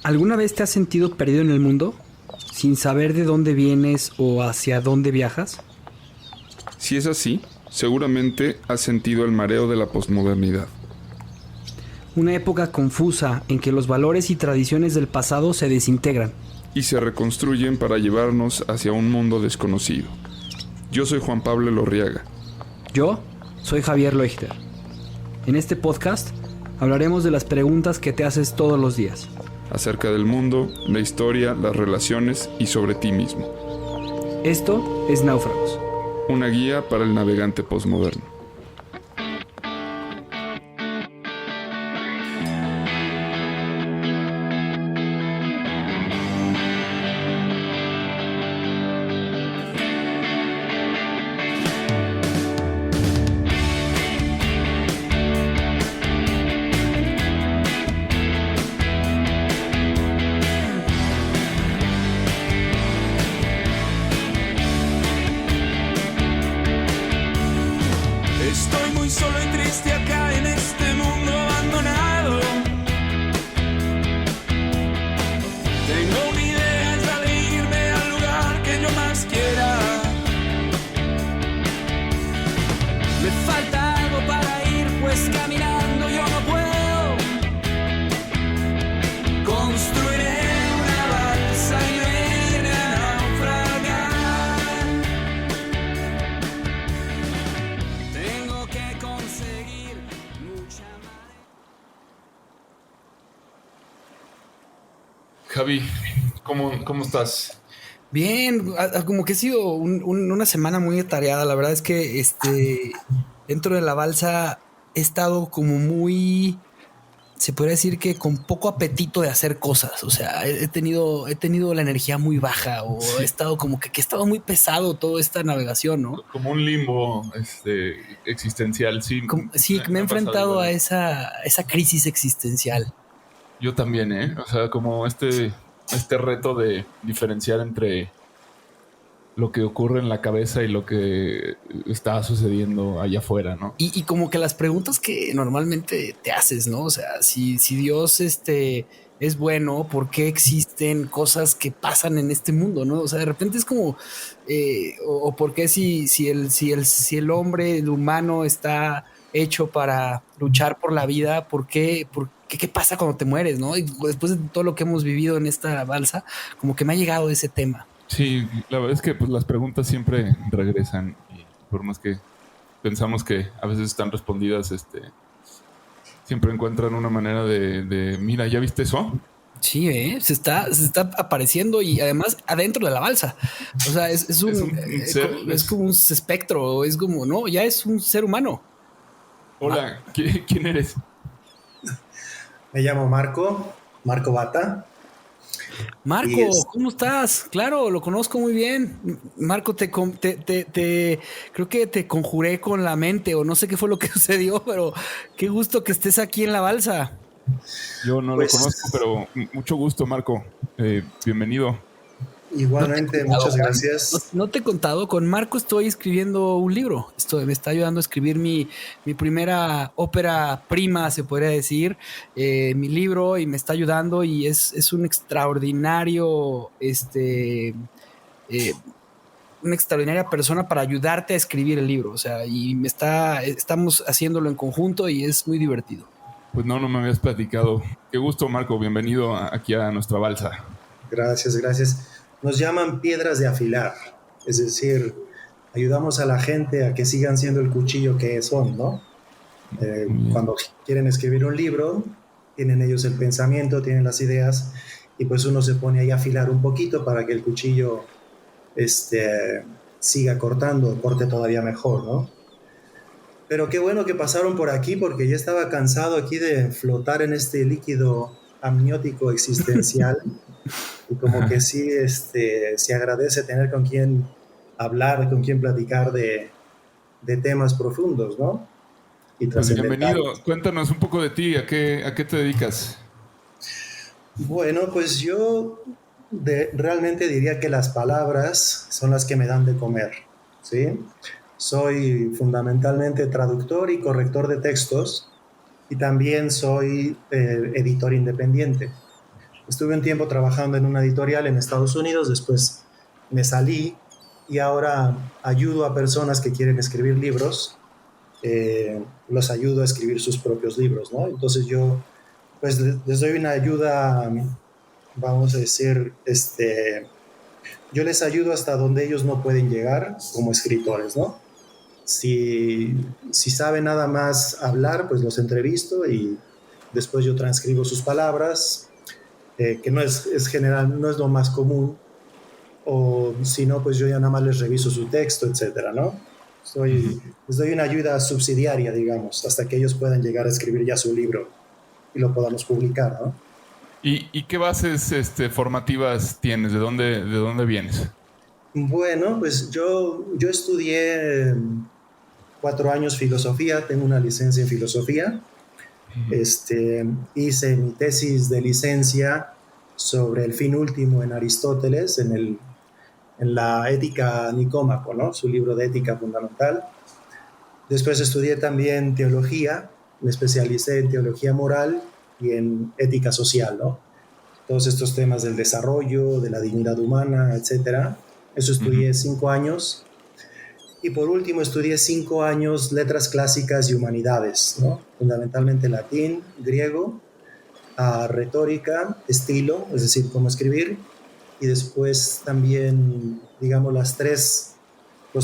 ¿Alguna vez te has sentido perdido en el mundo, sin saber de dónde vienes o hacia dónde viajas? Si es así, seguramente has sentido el mareo de la posmodernidad. Una época confusa en que los valores y tradiciones del pasado se desintegran. Y se reconstruyen para llevarnos hacia un mundo desconocido. Yo soy Juan Pablo Lorriaga. Yo soy Javier Leuchter. En este podcast hablaremos de las preguntas que te haces todos los días. Acerca del mundo, la historia, las relaciones y sobre ti mismo. Esto es Náufragos. Una guía para el navegante posmoderno. Estoy muy solo y triste acá en este mundo abandonado. Tengo una idea, es la de irme al lugar que yo más quiera. Me falta algo para ir, pues caminando yo no puedo. Construiré una balsa y me iré a naufragar. Tengo que conseguir mucha más. Javi, ¿cómo estás? Bien, como que ha sido una semana muy atareada. La verdad es que dentro de la balsa he estado como muy, se podría decir que con poco apetito de hacer cosas. O sea, he tenido la energía muy baja o he estado como que he estado muy pesado toda esta navegación, ¿no? Como un limbo existencial, sí. Sí, me he ha enfrentado pasado a igual. esa crisis existencial. Yo también, ¿eh? O sea, como este reto de diferenciar entre lo que ocurre en la cabeza y lo que está sucediendo allá afuera, ¿no? Y como que las preguntas que normalmente te haces, ¿no? O sea, si Dios es bueno, ¿por qué existen cosas que pasan en este mundo, no? O sea, de repente es como, o por qué si el hombre, el humano está hecho para luchar por la vida, qué pasa cuando te mueres, ¿no? Y después de todo lo que hemos vivido en esta balsa, como que me ha llegado ese tema. Sí, la verdad es que pues, las preguntas siempre regresan y por más que pensamos que a veces están respondidas, siempre encuentran una manera mira, ¿ya viste eso? Sí, se está apareciendo y además adentro de la balsa. O sea, Es un ser. es como un espectro, es como, no, ya es un ser humano. Hola, ¿quién eres? Me llamo Marco Bata. Y Marco, ¿cómo estás? Claro, lo conozco muy bien. Marco, creo que te conjuré con la mente o no sé qué fue lo que sucedió, pero qué gusto que estés aquí en la balsa. Yo no lo pues conozco, pero mucho gusto, Marco. Bienvenido. No te he igualmente, contado, muchas Juan. gracias. No te he contado, con Marco estoy escribiendo un libro. Esto me está ayudando a escribir mi primera ópera prima, se podría decir, mi libro, y me está ayudando y es un extraordinario, una extraordinaria persona para ayudarte a escribir el libro. O sea, estamos haciéndolo en conjunto y es muy divertido. Pues no me habías platicado. Qué gusto, Marco. Bienvenido aquí a nuestra balsa. Gracias. Nos llaman piedras de afilar, es decir, ayudamos a la gente a que sigan siendo el cuchillo que son, ¿no? Muy bien. Cuando quieren escribir un libro, tienen ellos el pensamiento, tienen las ideas, y pues uno se pone ahí a afilar un poquito para que el cuchillo siga cortando, corte todavía mejor, ¿no? Pero qué bueno que pasaron por aquí porque ya estaba cansado aquí de flotar en este líquido amniótico existencial y como que sí se agradece tener con quien hablar, con quien platicar de temas profundos, ¿no? Y Pues bienvenido. trascendentales. Cuéntanos un poco de ti. ¿A qué te dedicas? Bueno, pues yo realmente diría que las palabras son las que me dan de comer, ¿sí? Soy fundamentalmente traductor y corrector de textos y también soy editor independiente. Estuve un tiempo trabajando en una editorial en Estados Unidos, después me salí y ahora ayudo a personas que quieren escribir libros, los ayudo a escribir sus propios libros, ¿no? Entonces yo pues les doy una ayuda, vamos a decir, yo les ayudo hasta donde ellos no pueden llegar como escritores, ¿no? Si saben nada más hablar, pues los entrevisto y después yo transcribo sus palabras, que no es general, no es lo más común, o si no, pues yo ya nada más les reviso su texto, etcétera, ¿no? Les doy una ayuda subsidiaria, digamos, hasta que ellos puedan llegar a escribir ya su libro y lo podamos publicar, ¿no? ¿Y qué bases formativas tienes? ¿De dónde vienes? Bueno, pues yo estudié 4 años filosofía, tengo una licencia en filosofía. Hice mi tesis de licencia sobre el fin último en Aristóteles, en la Ética Nicómaco, ¿no? Su libro de ética fundamental. Después estudié también teología, me especialicé en teología moral y en ética social, ¿no? Todos estos temas del desarrollo, de la dignidad humana, etcétera. Eso estudié 5 años. Y por último estudié 5 años letras clásicas y humanidades, ¿no? Fundamentalmente latín, griego, retórica, estilo, es decir, cómo escribir, y después también, digamos, los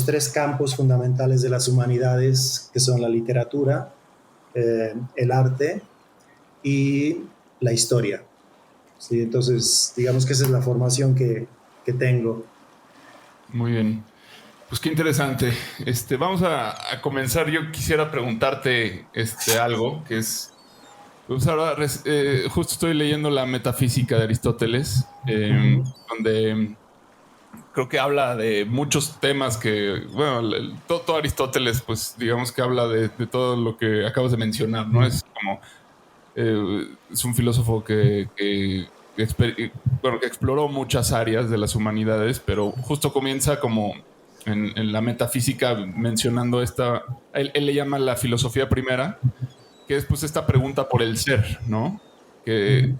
3 campos fundamentales de las humanidades, que son la literatura, el arte y la historia. ¿Sí? Entonces, digamos que esa es la formación que tengo. Muy bien. Pues qué interesante. Vamos a comenzar. Yo quisiera preguntarte algo que es... Pues ahora justo estoy leyendo la Metafísica de Aristóteles, donde creo que habla de muchos temas que, bueno, todo Aristóteles, pues digamos que habla de todo lo que acabas de mencionar, ¿no? Es como... es un filósofo que exploró muchas áreas de las humanidades, pero justo comienza como en la metafísica mencionando él le llama la filosofía primera, que es pues esta pregunta por el ser, ¿no? Que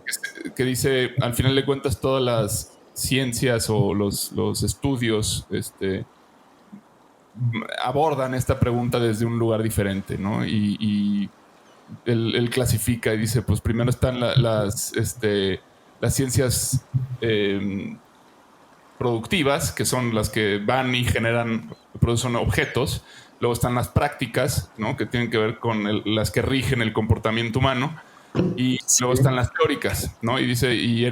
dice, al final de cuentas, todas las ciencias o los estudios abordan esta pregunta desde un lugar diferente, ¿no? Y él clasifica y dice, pues primero están las ciencias productivas, que son las que van y producen objetos. Luego están las prácticas, ¿no? Que tienen que ver con las que rigen el comportamiento humano. Y luego están las teóricas, ¿no? Y dice, y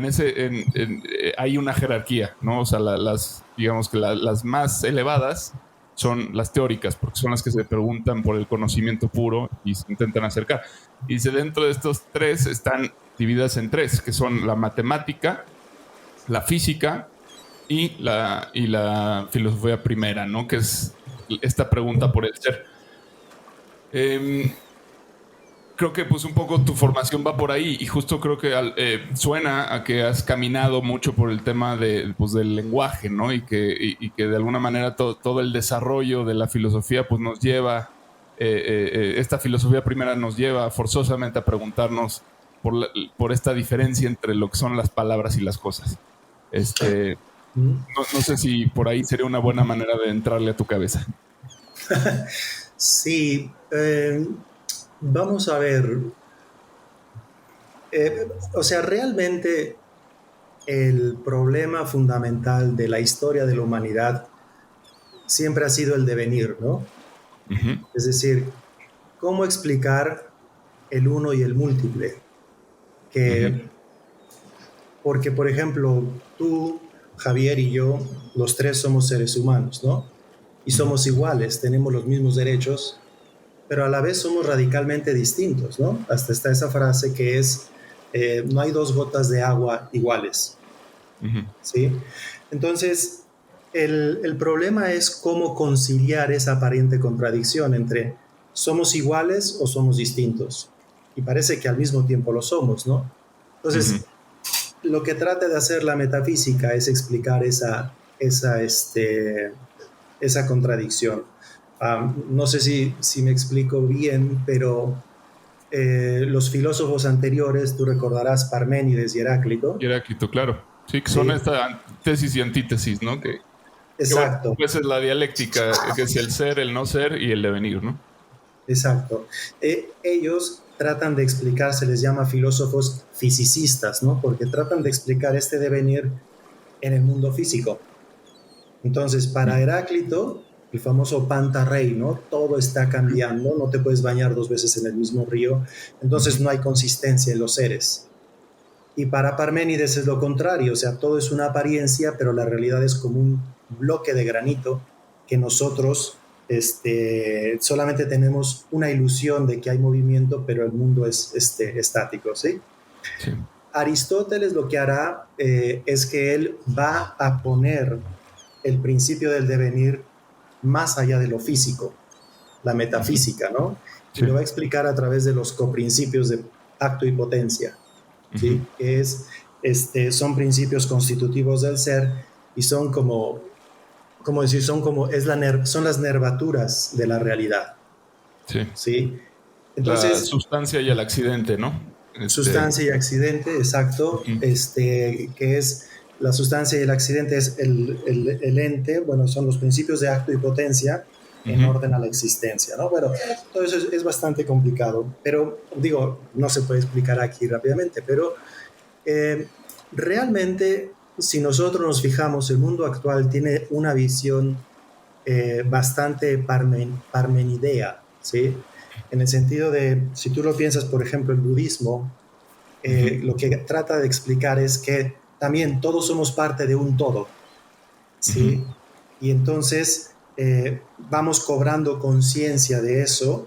hay una jerarquía, ¿no? O sea, digamos que las más elevadas son las teóricas, porque son las que se preguntan por el conocimiento puro y se intentan acercar. Y dice, dentro de estos 3 están divididas en 3, que son la matemática, la física y la filosofía primera, ¿no? Que es esta pregunta por el ser. Creo que pues un poco tu formación va por ahí y justo creo que suena a que has caminado mucho por el tema del lenguaje, ¿no? Y que de alguna manera todo el desarrollo de la filosofía pues nos lleva, esta filosofía primera nos lleva forzosamente a preguntarnos por esta diferencia entre lo que son las palabras y las cosas. No sé si por ahí sería una buena manera de entrarle a tu cabeza. Sí, vamos a ver. O sea, realmente el problema fundamental de la historia de la humanidad siempre ha sido el devenir, ¿no? Uh-huh. Es decir, ¿cómo explicar el uno y el múltiple? Porque, por ejemplo, tú, Javier y yo, los 3 somos seres humanos, ¿no? Y somos iguales, tenemos los mismos derechos, pero a la vez somos radicalmente distintos, ¿no? Hasta está esa frase que es, no hay 2 gotas de agua iguales, ¿sí? Entonces, el problema es cómo conciliar esa aparente contradicción entre somos iguales o somos distintos. Y parece que al mismo tiempo lo somos, ¿no? Entonces, lo que trata de hacer la metafísica es explicar esa contradicción. No sé si me explico bien, pero los filósofos anteriores, tú recordarás Parménides y Heráclito. Heráclito, claro. Sí, que son esta tesis y antítesis, ¿no? Exacto. Pues es la dialéctica, que es el ser, el no ser y el devenir, ¿no? Exacto. Ellos tratan de explicar, se les llama filósofos fisicistas, ¿no? Porque tratan de explicar este devenir en el mundo físico. Entonces, para Heráclito, el famoso Pantarrey, ¿no? Todo está cambiando, no te puedes bañar 2 veces en el mismo río, entonces no hay consistencia en los seres. Y para Parménides es lo contrario, o sea, todo es una apariencia, pero la realidad es como un bloque de granito que nosotros solamente tenemos una ilusión de que hay movimiento, pero el mundo es estático, ¿sí? Sí. Aristóteles lo que hará es que él va a poner el principio del devenir más allá de lo físico, la metafísica, ¿no? Sí. Y lo va a explicar a través de los coprincipios de acto y potencia, ¿sí? Que son principios constitutivos del ser y son son las nervaturas de la realidad. Sí. ¿Sí? Entonces, la sustancia y el accidente, ¿no? Sustancia y accidente, exacto. Que es la sustancia y el accidente es el ente, bueno, son los principios de acto y potencia en orden a la existencia, ¿no? Bueno, todo eso es bastante complicado, pero digo, no se puede explicar aquí rápidamente, pero realmente, si nosotros nos fijamos, el mundo actual tiene una visión bastante parmenidea, ¿sí? En el sentido de, si tú lo piensas, por ejemplo, el budismo, lo que trata de explicar es que también todos somos parte de un todo, ¿sí? Y entonces vamos cobrando conciencia de eso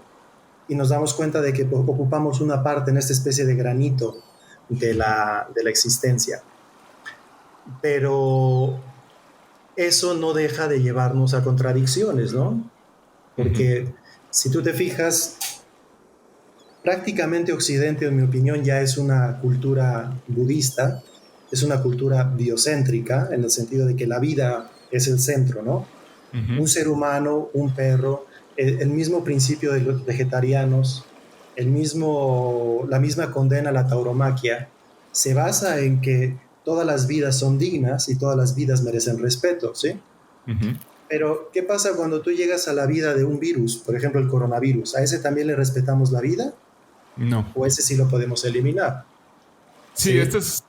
y nos damos cuenta de que ocupamos una parte en esta especie de granito de la existencia. Pero eso no deja de llevarnos a contradicciones, ¿no? Porque si tú te fijas, prácticamente Occidente, en mi opinión, ya es una cultura budista, es una cultura biocéntrica, en el sentido de que la vida es el centro, ¿no? Un ser humano, un perro, el mismo principio de los vegetarianos, la misma condena a la tauromaquia, se basa en que todas las vidas son dignas y todas las vidas merecen respeto, ¿sí? Pero, ¿qué pasa cuando tú llegas a la vida de un virus? Por ejemplo, el coronavirus. ¿A ese también le respetamos la vida? No. ¿O ese sí lo podemos eliminar? Sí, esto es...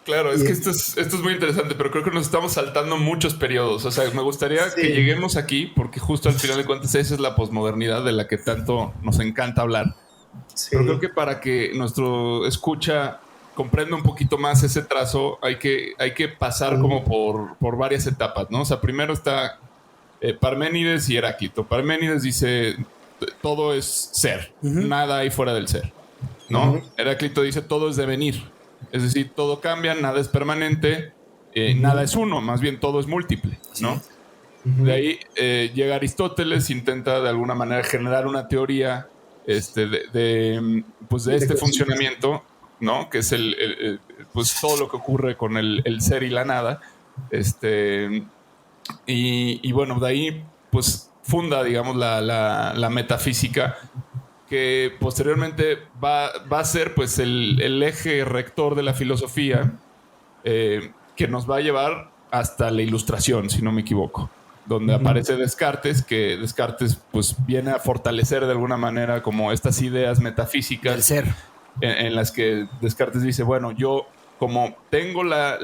Claro, es que esto es muy interesante, pero creo que nos estamos saltando muchos periodos. O sea, me gustaría que lleguemos aquí, porque justo al final de cuentas esa es la posmodernidad de la que tanto nos encanta hablar. Sí. Pero creo que para que nuestro escucha comprenda un poquito más ese trazo, hay que pasar como por varias etapas, ¿no? O sea, primero está Parménides y Heráclito. Parménides dice, todo es ser, nada hay fuera del ser, ¿no? Heráclito dice, todo es devenir. Es decir, todo cambia, nada es permanente, nada es uno, más bien todo es múltiple, ¿no? De ahí llega Aristóteles, intenta de alguna manera generar una teoría de este funcionamiento, ¿no? Que es pues todo lo que ocurre con el ser y la nada. Y bueno, de ahí pues funda, digamos, la metafísica, que posteriormente va a ser pues el eje rector de la filosofía, que nos va a llevar hasta la Ilustración, si no me equivoco, donde aparece Descartes, que Descartes pues viene a fortalecer de alguna manera como estas ideas metafísicas del ser, en las que Descartes dice, bueno, yo como tengo la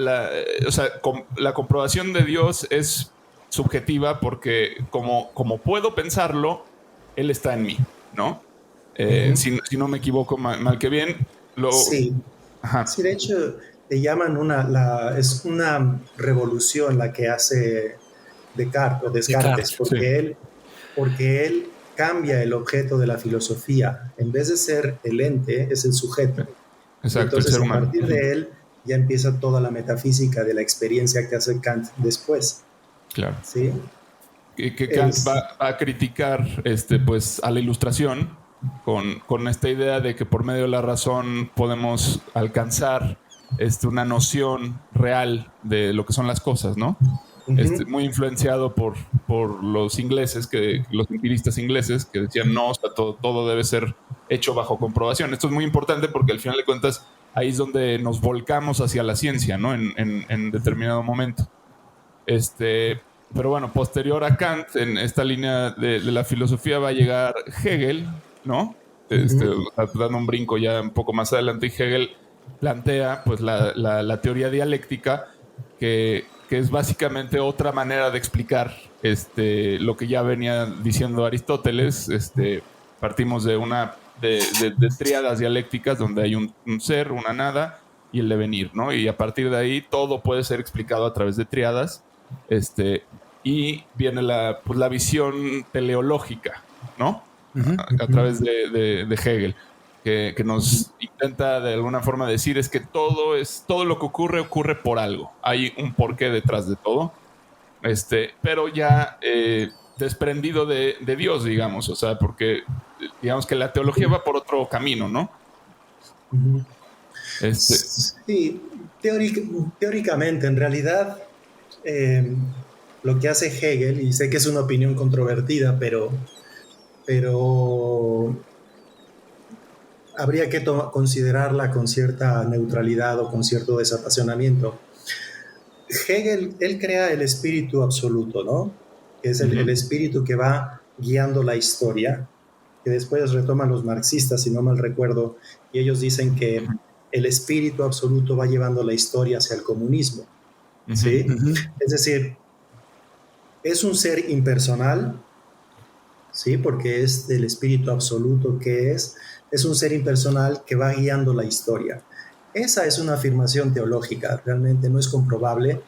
comprobación de Dios es subjetiva porque como puedo pensarlo, Él está en mí, ¿no? Si no me equivoco, mal que bien. Sí. Sí, de hecho, le llaman es una revolución la que hace Descartes, porque él cambia el objeto de la filosofía. En vez de ser el ente, es el sujeto. Exacto. Entonces, a partir de él, ya empieza toda la metafísica de la experiencia que hace Kant después. Claro. ¿Sí? Que Kant va a criticar pues, a la Ilustración, con esta idea de que por medio de la razón podemos alcanzar una noción real de lo que son las cosas, ¿no? Muy influenciado por los ingleses, los empiristas ingleses, que decían no, o sea, todo debe ser hecho bajo comprobación. Esto es muy importante porque al final de cuentas ahí es donde nos volcamos hacia la ciencia, ¿no? En determinado momento. Pero bueno, posterior a Kant, en esta línea de la filosofía va a llegar Hegel, ¿no? Dando un brinco ya un poco más adelante, y Hegel plantea pues la teoría dialéctica, que es básicamente otra manera de explicar lo que ya venía diciendo Aristóteles. Partimos de tríadas dialécticas donde hay un ser, una nada y el devenir, ¿no? Y a partir de ahí todo puede ser explicado a través de tríadas. Y viene la visión teleológica, ¿no? A través de Hegel, que nos intenta de alguna forma decir es que todo lo que ocurre por algo. Hay un porqué detrás de todo, pero ya desprendido de Dios, digamos. O sea, porque digamos que la teología va por otro camino, ¿no? Sí, teóricamente, en realidad, lo que hace Hegel, y sé que es una opinión controvertida, pero habría que considerarla con cierta neutralidad o con cierto desapasionamiento. Hegel, él crea el espíritu absoluto, ¿no? Que es el espíritu que va guiando la historia, que después retoman los marxistas, si no mal recuerdo, y ellos dicen que el espíritu absoluto va llevando la historia hacia el comunismo, ¿sí? Es decir, es un ser impersonal, ¿sí? Porque es del espíritu absoluto que es un ser impersonal que va guiando la historia. Esa es una afirmación teológica, realmente no es comprobable,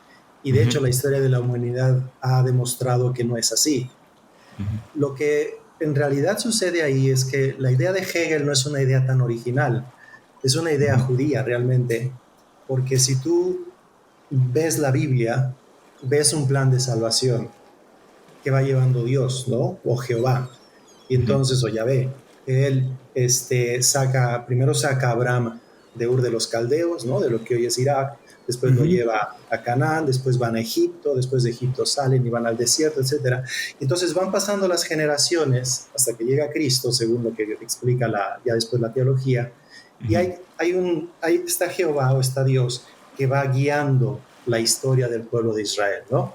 y de hecho la historia de la humanidad ha demostrado que no es así. Lo que en realidad sucede ahí es que la idea de Hegel no es una idea tan original, es una idea judía realmente, porque si tú ves la Biblia, ves un plan de salvación que va llevando Dios, ¿no? O Jehová, y entonces, o Yahvé, él primero saca a Abraham de Ur de los Caldeos, ¿no? De lo que hoy es Irak, después lo lleva a Canaán, después van a Egipto, después de Egipto salen y van al desierto, etc. Entonces van pasando las generaciones hasta que llega Cristo, según lo que explica ya después la teología, y está Jehová o está Dios que va guiando la historia del pueblo de Israel, ¿no?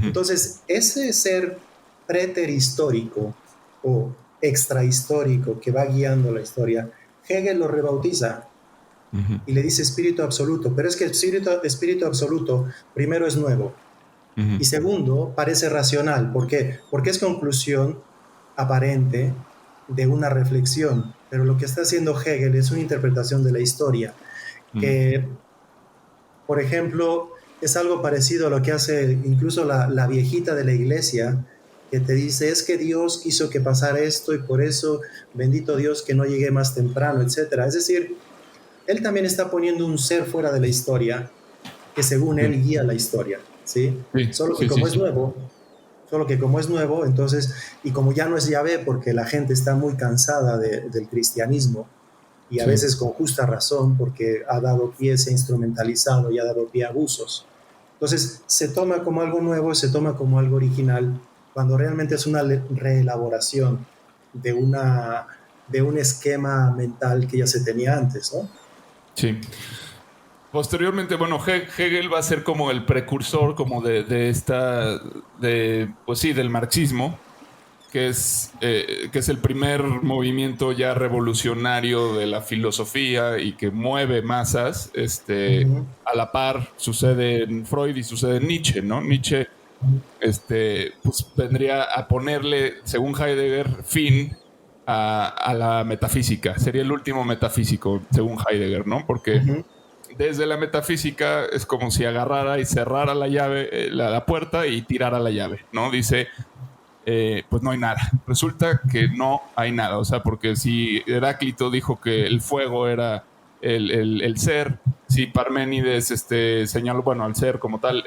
Entonces, ese ser preterhistórico o extrahistórico que va guiando la historia, Hegel lo rebautiza y le dice espíritu absoluto, pero es que el espíritu absoluto primero es nuevo y segundo parece racional. ¿Por qué? Porque es conclusión aparente de una reflexión, pero lo que está haciendo Hegel es una interpretación de la historia que, por ejemplo, es algo parecido a lo que hace incluso la viejita de la iglesia, que te dice, es que Dios quiso que pasara esto y por eso, bendito Dios que no llegué más temprano, etc. Es decir, él también está poniendo un ser fuera de la historia que según él guía la historia, ¿sí? Solo que como es nuevo, entonces, y como ya no es Yahvé, porque la gente está muy cansada del cristianismo, y a veces con justa razón, porque ha dado pie, se ha instrumentalizado y ha dado pie a abusos. Entonces, se toma como algo nuevo, se toma como algo original, cuando realmente es una reelaboración de un esquema mental que ya se tenía antes, ¿no? Sí. Posteriormente, bueno, Hegel va a ser como el precursor como del marxismo, que es el primer movimiento ya revolucionario de la filosofía y que mueve masas. A la par sucede en Freud y sucede en Nietzsche, ¿no? Nietzsche pues vendría a ponerle, según Heidegger, fin a la metafísica. Sería el último metafísico, según Heidegger, ¿no? Porque desde la metafísica es como si agarrara y cerrara la llave, la puerta y tirara la llave, ¿no? Dice, pues no hay nada. Resulta que no hay nada. O sea, porque si Heráclito dijo que el fuego era el ser, si Parménides señaló, bueno, al ser como tal,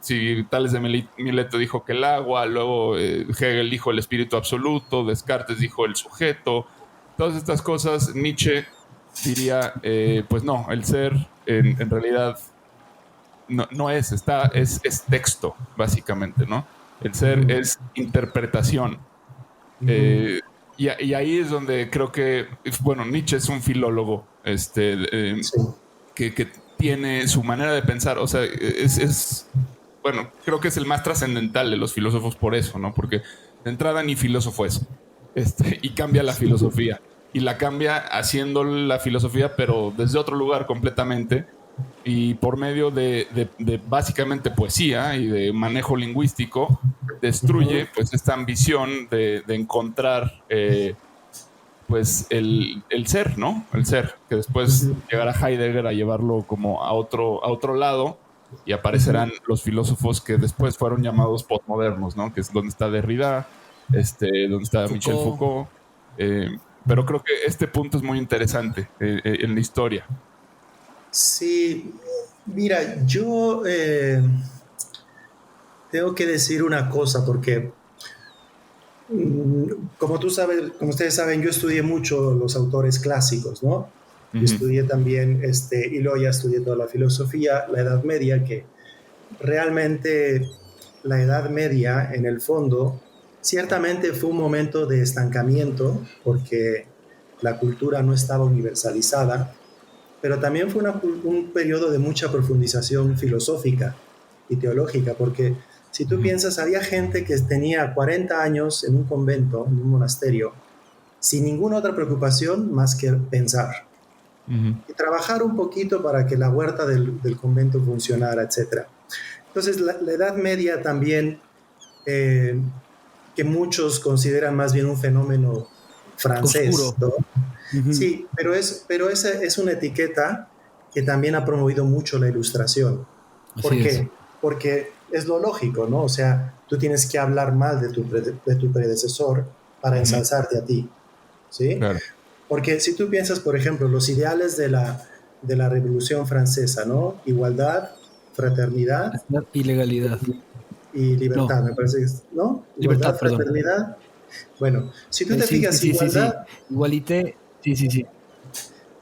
si Tales de Mileto dijo que el agua, luego Hegel dijo el espíritu absoluto, Descartes dijo el sujeto, todas estas cosas, Nietzsche diría, pues no, el ser en realidad no es texto, básicamente, ¿no? El ser es interpretación. Y ahí es donde creo que, bueno, Nietzsche es un filólogo Sí. que tiene su manera de pensar. O sea, bueno, creo que es el más trascendental de los filósofos por eso, ¿no? Porque de entrada ni filósofo es. Y cambia la filosofía. Y la cambia haciendo la filosofía, pero desde otro lugar completamente. Y por medio de básicamente poesía y de manejo lingüístico, destruye pues esta ambición de encontrar pues el ser, ¿no? El ser, que después llegará Heidegger a llevarlo como a otro lado y aparecerán los filósofos que después fueron llamados postmodernos, ¿no? Que es donde está Derrida, donde está Michel Foucault. Pero creo que este punto es muy interesante en la historia. Sí, mira, yo tengo que decir una cosa porque, como tú sabes, como ustedes saben, yo estudié mucho los autores clásicos, ¿no? Y estudié también, y luego ya estudié toda la filosofía, la Edad Media, que realmente la Edad Media, en el fondo, ciertamente fue un momento de estancamiento porque la cultura no estaba universalizada, pero también fue un periodo de mucha profundización filosófica y teológica, porque si tú piensas, había gente que tenía 40 años en un convento, en un monasterio, sin ninguna otra preocupación más que pensar y trabajar un poquito para que la huerta del convento funcionara, etc. Entonces, la Edad Media también, que muchos consideran más bien un fenómeno francés, ¿no? Sí, pero esa es una etiqueta que también ha promovido mucho la ilustración. ¿Por qué? Porque es lo lógico, ¿no? O sea, tú tienes que hablar mal de tu predecesor para ensalzarte a ti, ¿sí? Claro. Porque si tú piensas, por ejemplo, los ideales de la Revolución Francesa, ¿no? Igualdad, fraternidad y legalidad. y libertad, No. me parece, ¿no? Libertad, Igualdad, perdón. fraternidad. Bueno, si tú te Sí, fijas, sí, sí, sí. igualdad, Igualité, sí.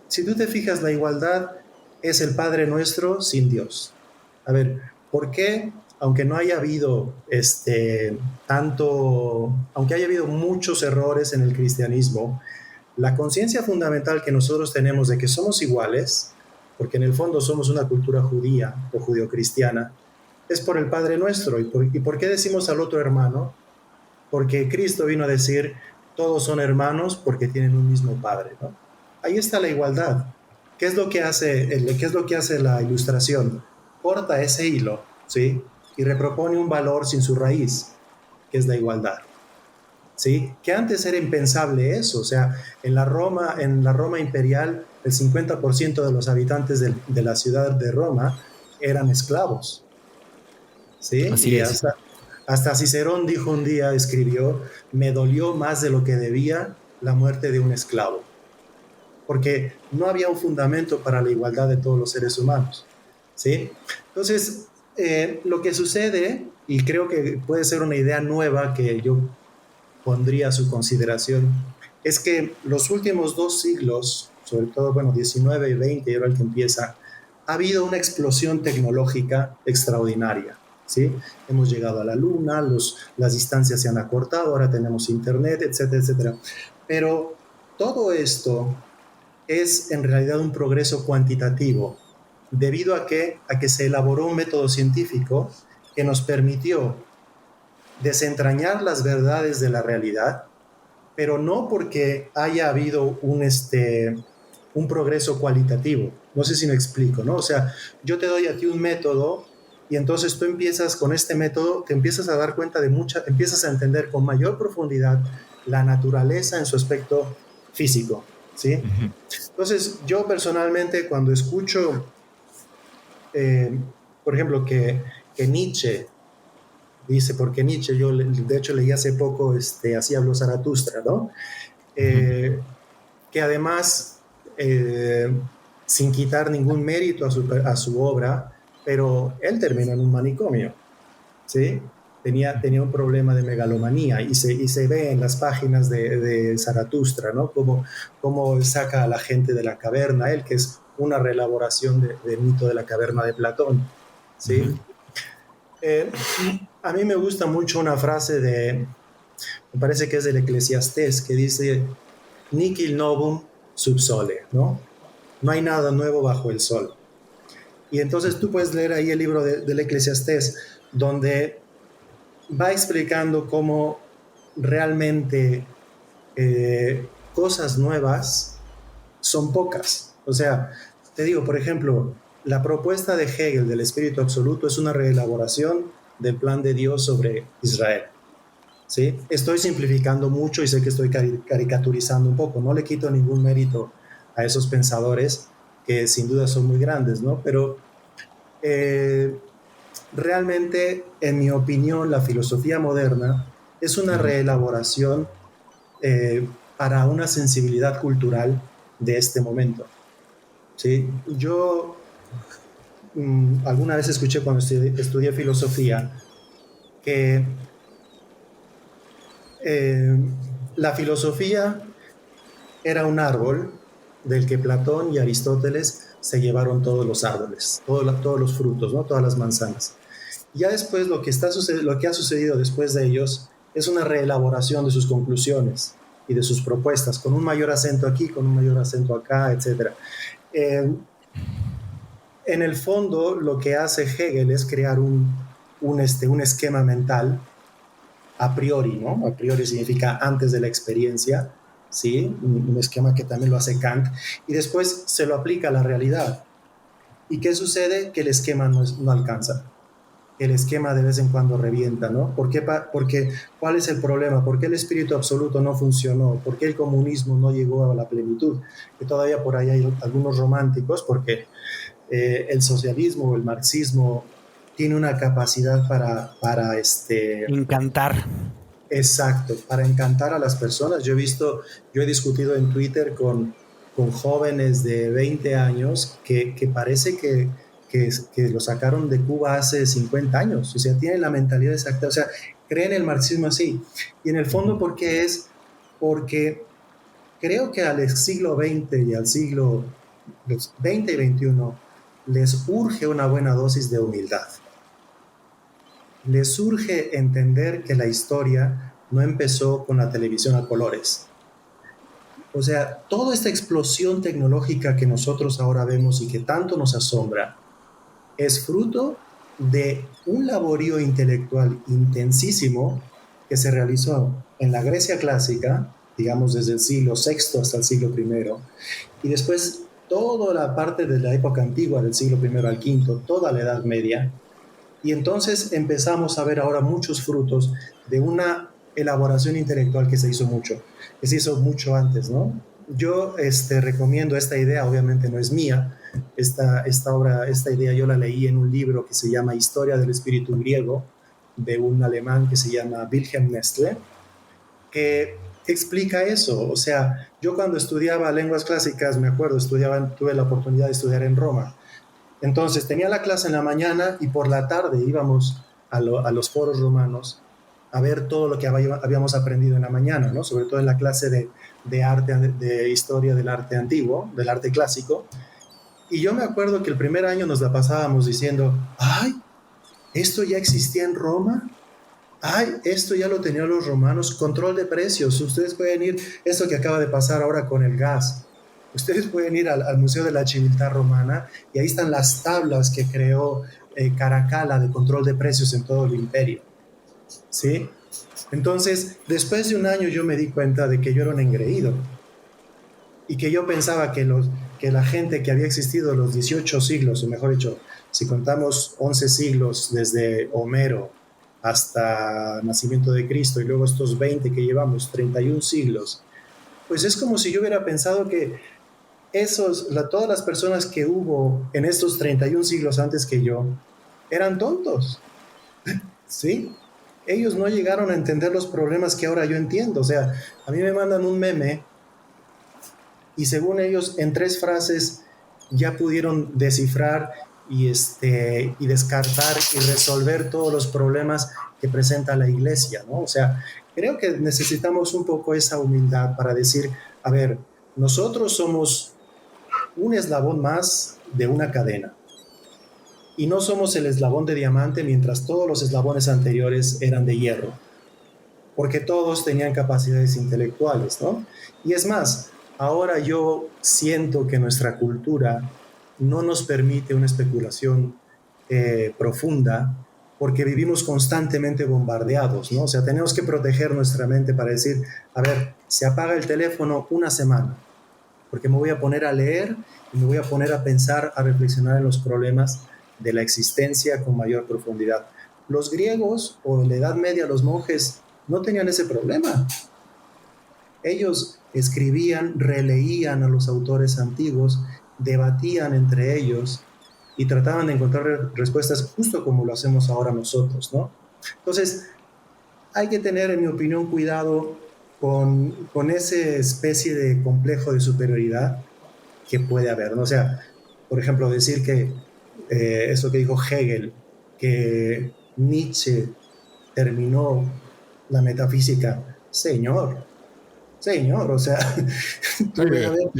si tú te fijas, la igualdad es el Padre Nuestro sin Dios. A ver, ¿por qué? Aunque no haya habido aunque haya habido muchos errores en el cristianismo, la conciencia fundamental que nosotros tenemos de que somos iguales, porque en el fondo somos una cultura judía o judeocristiana, es por el Padre Nuestro. ¿Y por qué decimos al otro hermano? Porque Cristo vino a decir, todos son hermanos porque tienen un mismo Padre, ¿no? Ahí está la igualdad. ¿Qué es lo que hace la ilustración? Corta ese hilo, ¿sí? Y repropone un valor sin su raíz, que es la igualdad, ¿sí? Que antes era impensable eso. O sea, en la Roma imperial, el 50% de los habitantes de la ciudad de Roma eran esclavos, ¿sí? Así Y es. hasta Cicerón dijo un día, escribió, me dolió más de lo que debía la muerte de un esclavo, porque no había un fundamento para la igualdad de todos los seres humanos, ¿sí? Entonces, lo que sucede, y creo que puede ser una idea nueva que yo pondría a su consideración, es que los últimos 2 siglos, sobre todo, bueno, 19 y 20, y ahora el que empieza, ha habido una explosión tecnológica extraordinaria, ¿sí? Hemos llegado a la luna, las distancias se han acortado, ahora tenemos internet, etcétera, etcétera. Pero todo esto es en realidad un progreso cuantitativo, debido a que se elaboró un método científico que nos permitió desentrañar las verdades de la realidad, pero no porque haya habido un progreso cualitativo. No sé si me explico, ¿no? O sea, yo te doy a ti un método y entonces tú empiezas con este método, te empiezas a dar cuenta empiezas a entender con mayor profundidad la naturaleza en su aspecto físico, ¿sí? Entonces, yo personalmente cuando escucho, por ejemplo, que Nietzsche dice, porque Nietzsche, yo de hecho leí hace poco, así habló Zaratustra, ¿no? Que además, sin quitar ningún mérito a su obra, pero él terminó en un manicomio, ¿sí? Tenía un problema de megalomanía y se ve en las páginas de Zaratustra, ¿no? Cómo saca a la gente de la caverna, él que es una reelaboración del mito de la caverna de Platón, ¿sí? A mí me gusta mucho una frase me parece que es del Eclesiastés, que dice, Nihil novum sub sole, ¿no? No hay nada nuevo bajo el sol. Y entonces tú puedes leer ahí el libro del Eclesiastés, donde va explicando cómo realmente cosas nuevas son pocas. O sea, te digo, por ejemplo, la propuesta de Hegel del espíritu absoluto es una reelaboración del plan de Dios sobre Israel. ¿Sí? Estoy simplificando mucho y sé que estoy caricaturizando un poco. No le quito ningún mérito a esos pensadores que sin duda son muy grandes, ¿no? Pero realmente, en mi opinión, la filosofía moderna es una reelaboración para una sensibilidad cultural de este momento. ¿Sí? Yo alguna vez escuché cuando estudié filosofía que la filosofía era un árbol del que Platón y Aristóteles se llevaron todos los árboles, todos los frutos, ¿no? Todas las manzanas. Ya después lo que ha sucedido después de ellos es una reelaboración de sus conclusiones y de sus propuestas, con un mayor acento aquí, con un mayor acento acá, etc. En el fondo, lo que hace Hegel es crear un esquema mental a priori, ¿no? A priori significa antes de la experiencia, ¿sí? Un esquema que también lo hace Kant, y después se lo aplica a la realidad. ¿Y qué sucede? Que el esquema no alcanza. El esquema de vez en cuando revienta, ¿no? Porque, ¿cuál es el problema? ¿Por qué el espíritu absoluto no funcionó? ¿Por qué el comunismo no llegó a la plenitud? Que todavía por ahí hay algunos románticos, porque el socialismo o el marxismo tiene una capacidad para encantar. Exacto, para encantar a las personas. Yo he discutido en Twitter con jóvenes de 20 años que parece que lo sacaron de Cuba hace 50 años. O sea, tienen la mentalidad exacta. O sea, creen el marxismo así. Y en el fondo, ¿por qué es? Porque creo que al siglo XX y al siglo XX y XXI les urge una buena dosis de humildad. Les urge entender que la historia no empezó con la televisión a colores. O sea, toda esta explosión tecnológica que nosotros ahora vemos y que tanto nos asombra es fruto de un laborio intelectual intensísimo que se realizó en la Grecia clásica, digamos desde el siglo VI hasta el siglo I, y después toda la parte de la época antigua, del siglo I al V, toda la Edad Media. Y entonces empezamos a ver ahora muchos frutos de una elaboración intelectual que se hizo mucho antes, ¿no? Yo recomiendo esta idea, obviamente no es mía, esta idea yo la leí en un libro que se llama Historia del Espíritu Griego, de un alemán que se llama Wilhelm Nestle, que explica eso. O sea, yo cuando estudiaba lenguas clásicas, me acuerdo, tuve la oportunidad de estudiar en Roma. Entonces tenía la clase en la mañana y por la tarde íbamos a los foros romanos a ver todo lo que habíamos aprendido en la mañana, ¿no? Sobre todo en la clase de historia del arte antiguo, del arte clásico. Y yo me acuerdo que el primer año nos la pasábamos diciendo, ¡ay! ¿Esto ya existía en Roma? ¡Ay! Esto ya lo tenían los romanos. Control de precios. Ustedes pueden ir, esto que acaba de pasar ahora con el gas. Ustedes pueden ir al Museo de la Civiltà Romana y ahí están las tablas que creó Caracalla de control de precios en todo el imperio. ¿Sí? Entonces, después de un año yo me di cuenta de que yo era un engreído y que yo pensaba que la gente que había existido los 18 siglos, o mejor dicho, si contamos 11 siglos desde Homero hasta el nacimiento de Cristo y luego estos 20 que llevamos, 31 siglos, pues es como si yo hubiera pensado que todas las personas que hubo en estos 31 siglos antes que yo eran tontos, ¿sí? Ellos no llegaron a entender los problemas que ahora yo entiendo. O sea, a mí me mandan un meme y según ellos en 3 frases ya pudieron descifrar y descartar y resolver todos los problemas que presenta la iglesia, ¿no? O sea, creo que necesitamos un poco esa humildad para decir, a ver, nosotros somos un eslabón más de una cadena y no somos el eslabón de diamante mientras todos los eslabones anteriores eran de hierro. porque todos tenían capacidades intelectuales, ¿no? Y es más, ahora yo siento que nuestra cultura no nos permite una especulación profunda porque vivimos constantemente bombardeados, ¿no? O sea, tenemos que proteger nuestra mente para decir, a ver, se apaga el teléfono una semana, porque me voy a poner a leer y me voy a poner a pensar, a reflexionar en los problemas de la existencia con mayor profundidad. Los griegos o en la Edad Media los monjes no tenían ese problema. Ellos escribían, releían a los autores antiguos, debatían entre ellos y trataban de encontrar respuestas justo como lo hacemos ahora nosotros, ¿no? Entonces, hay que tener, en mi opinión, cuidado con esa especie de complejo de superioridad que puede haber, ¿no? O sea, por ejemplo, decir que eso que dijo Hegel, que Nietzsche terminó la metafísica, señor, o sea, tú ves a ver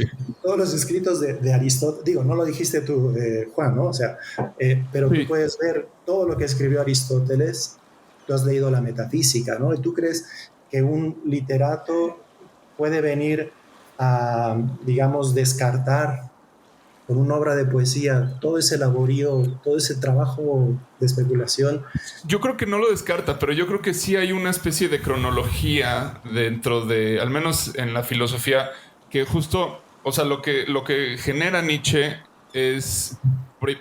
todos los escritos de Aristóteles, digo, no lo dijiste tú, Juan, ¿no? O sea, pero tú puedes ver todo lo que escribió Aristóteles, tú has leído la metafísica, ¿no? Y tú crees que un literato puede venir a, digamos, descartar con una obra de poesía todo ese laborío, todo ese trabajo de especulación. Yo creo que no lo descarta, pero yo creo que sí hay una especie de cronología dentro de, al menos en la filosofía, que justo, o sea, lo que genera Nietzsche es,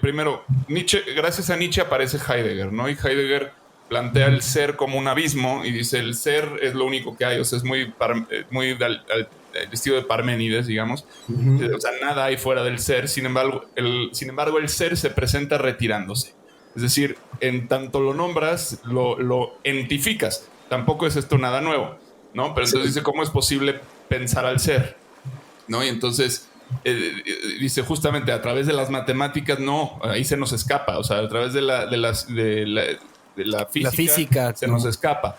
primero, Nietzsche, gracias a Nietzsche aparece Heidegger, ¿no? Y Heidegger plantea el ser como un abismo y dice, el ser es lo único que hay, o sea, es muy el estilo de Parménides, digamos. O sea, nada hay fuera del ser. Sin embargo, el ser se presenta retirándose. Es decir, en tanto lo nombras, lo entificas. Tampoco es esto nada nuevo, ¿no? Pero entonces dice, ¿cómo es posible pensar al ser? ¿No? Y entonces dice justamente a través de las matemáticas, no, ahí se nos escapa. O sea, a través de la física se nos escapa.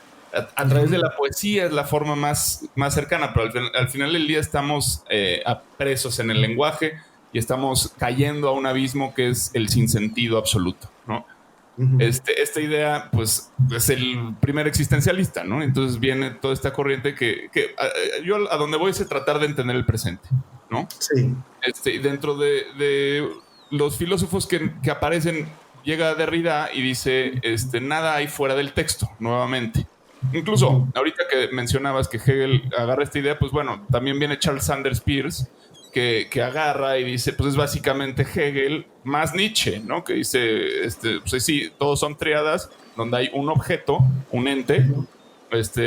A través de la poesía es la forma más cercana, pero al final del día estamos presos en el lenguaje y estamos cayendo a un abismo que es el sinsentido absoluto, ¿no? Esta idea, pues, es el primer existencialista, ¿no? Entonces viene toda esta corriente que yo a donde voy es tratar de entender el presente, ¿no? Sí. Dentro de los filósofos que aparecen, llega Derrida y dice, nada hay fuera del texto, nuevamente. Incluso ahorita que mencionabas que Hegel agarra esta idea, pues bueno, también viene Charles Sanders Peirce que agarra y dice, pues es básicamente Hegel más Nietzsche, ¿no? Que dice, pues sí, todos son tríadas donde hay un objeto, un ente,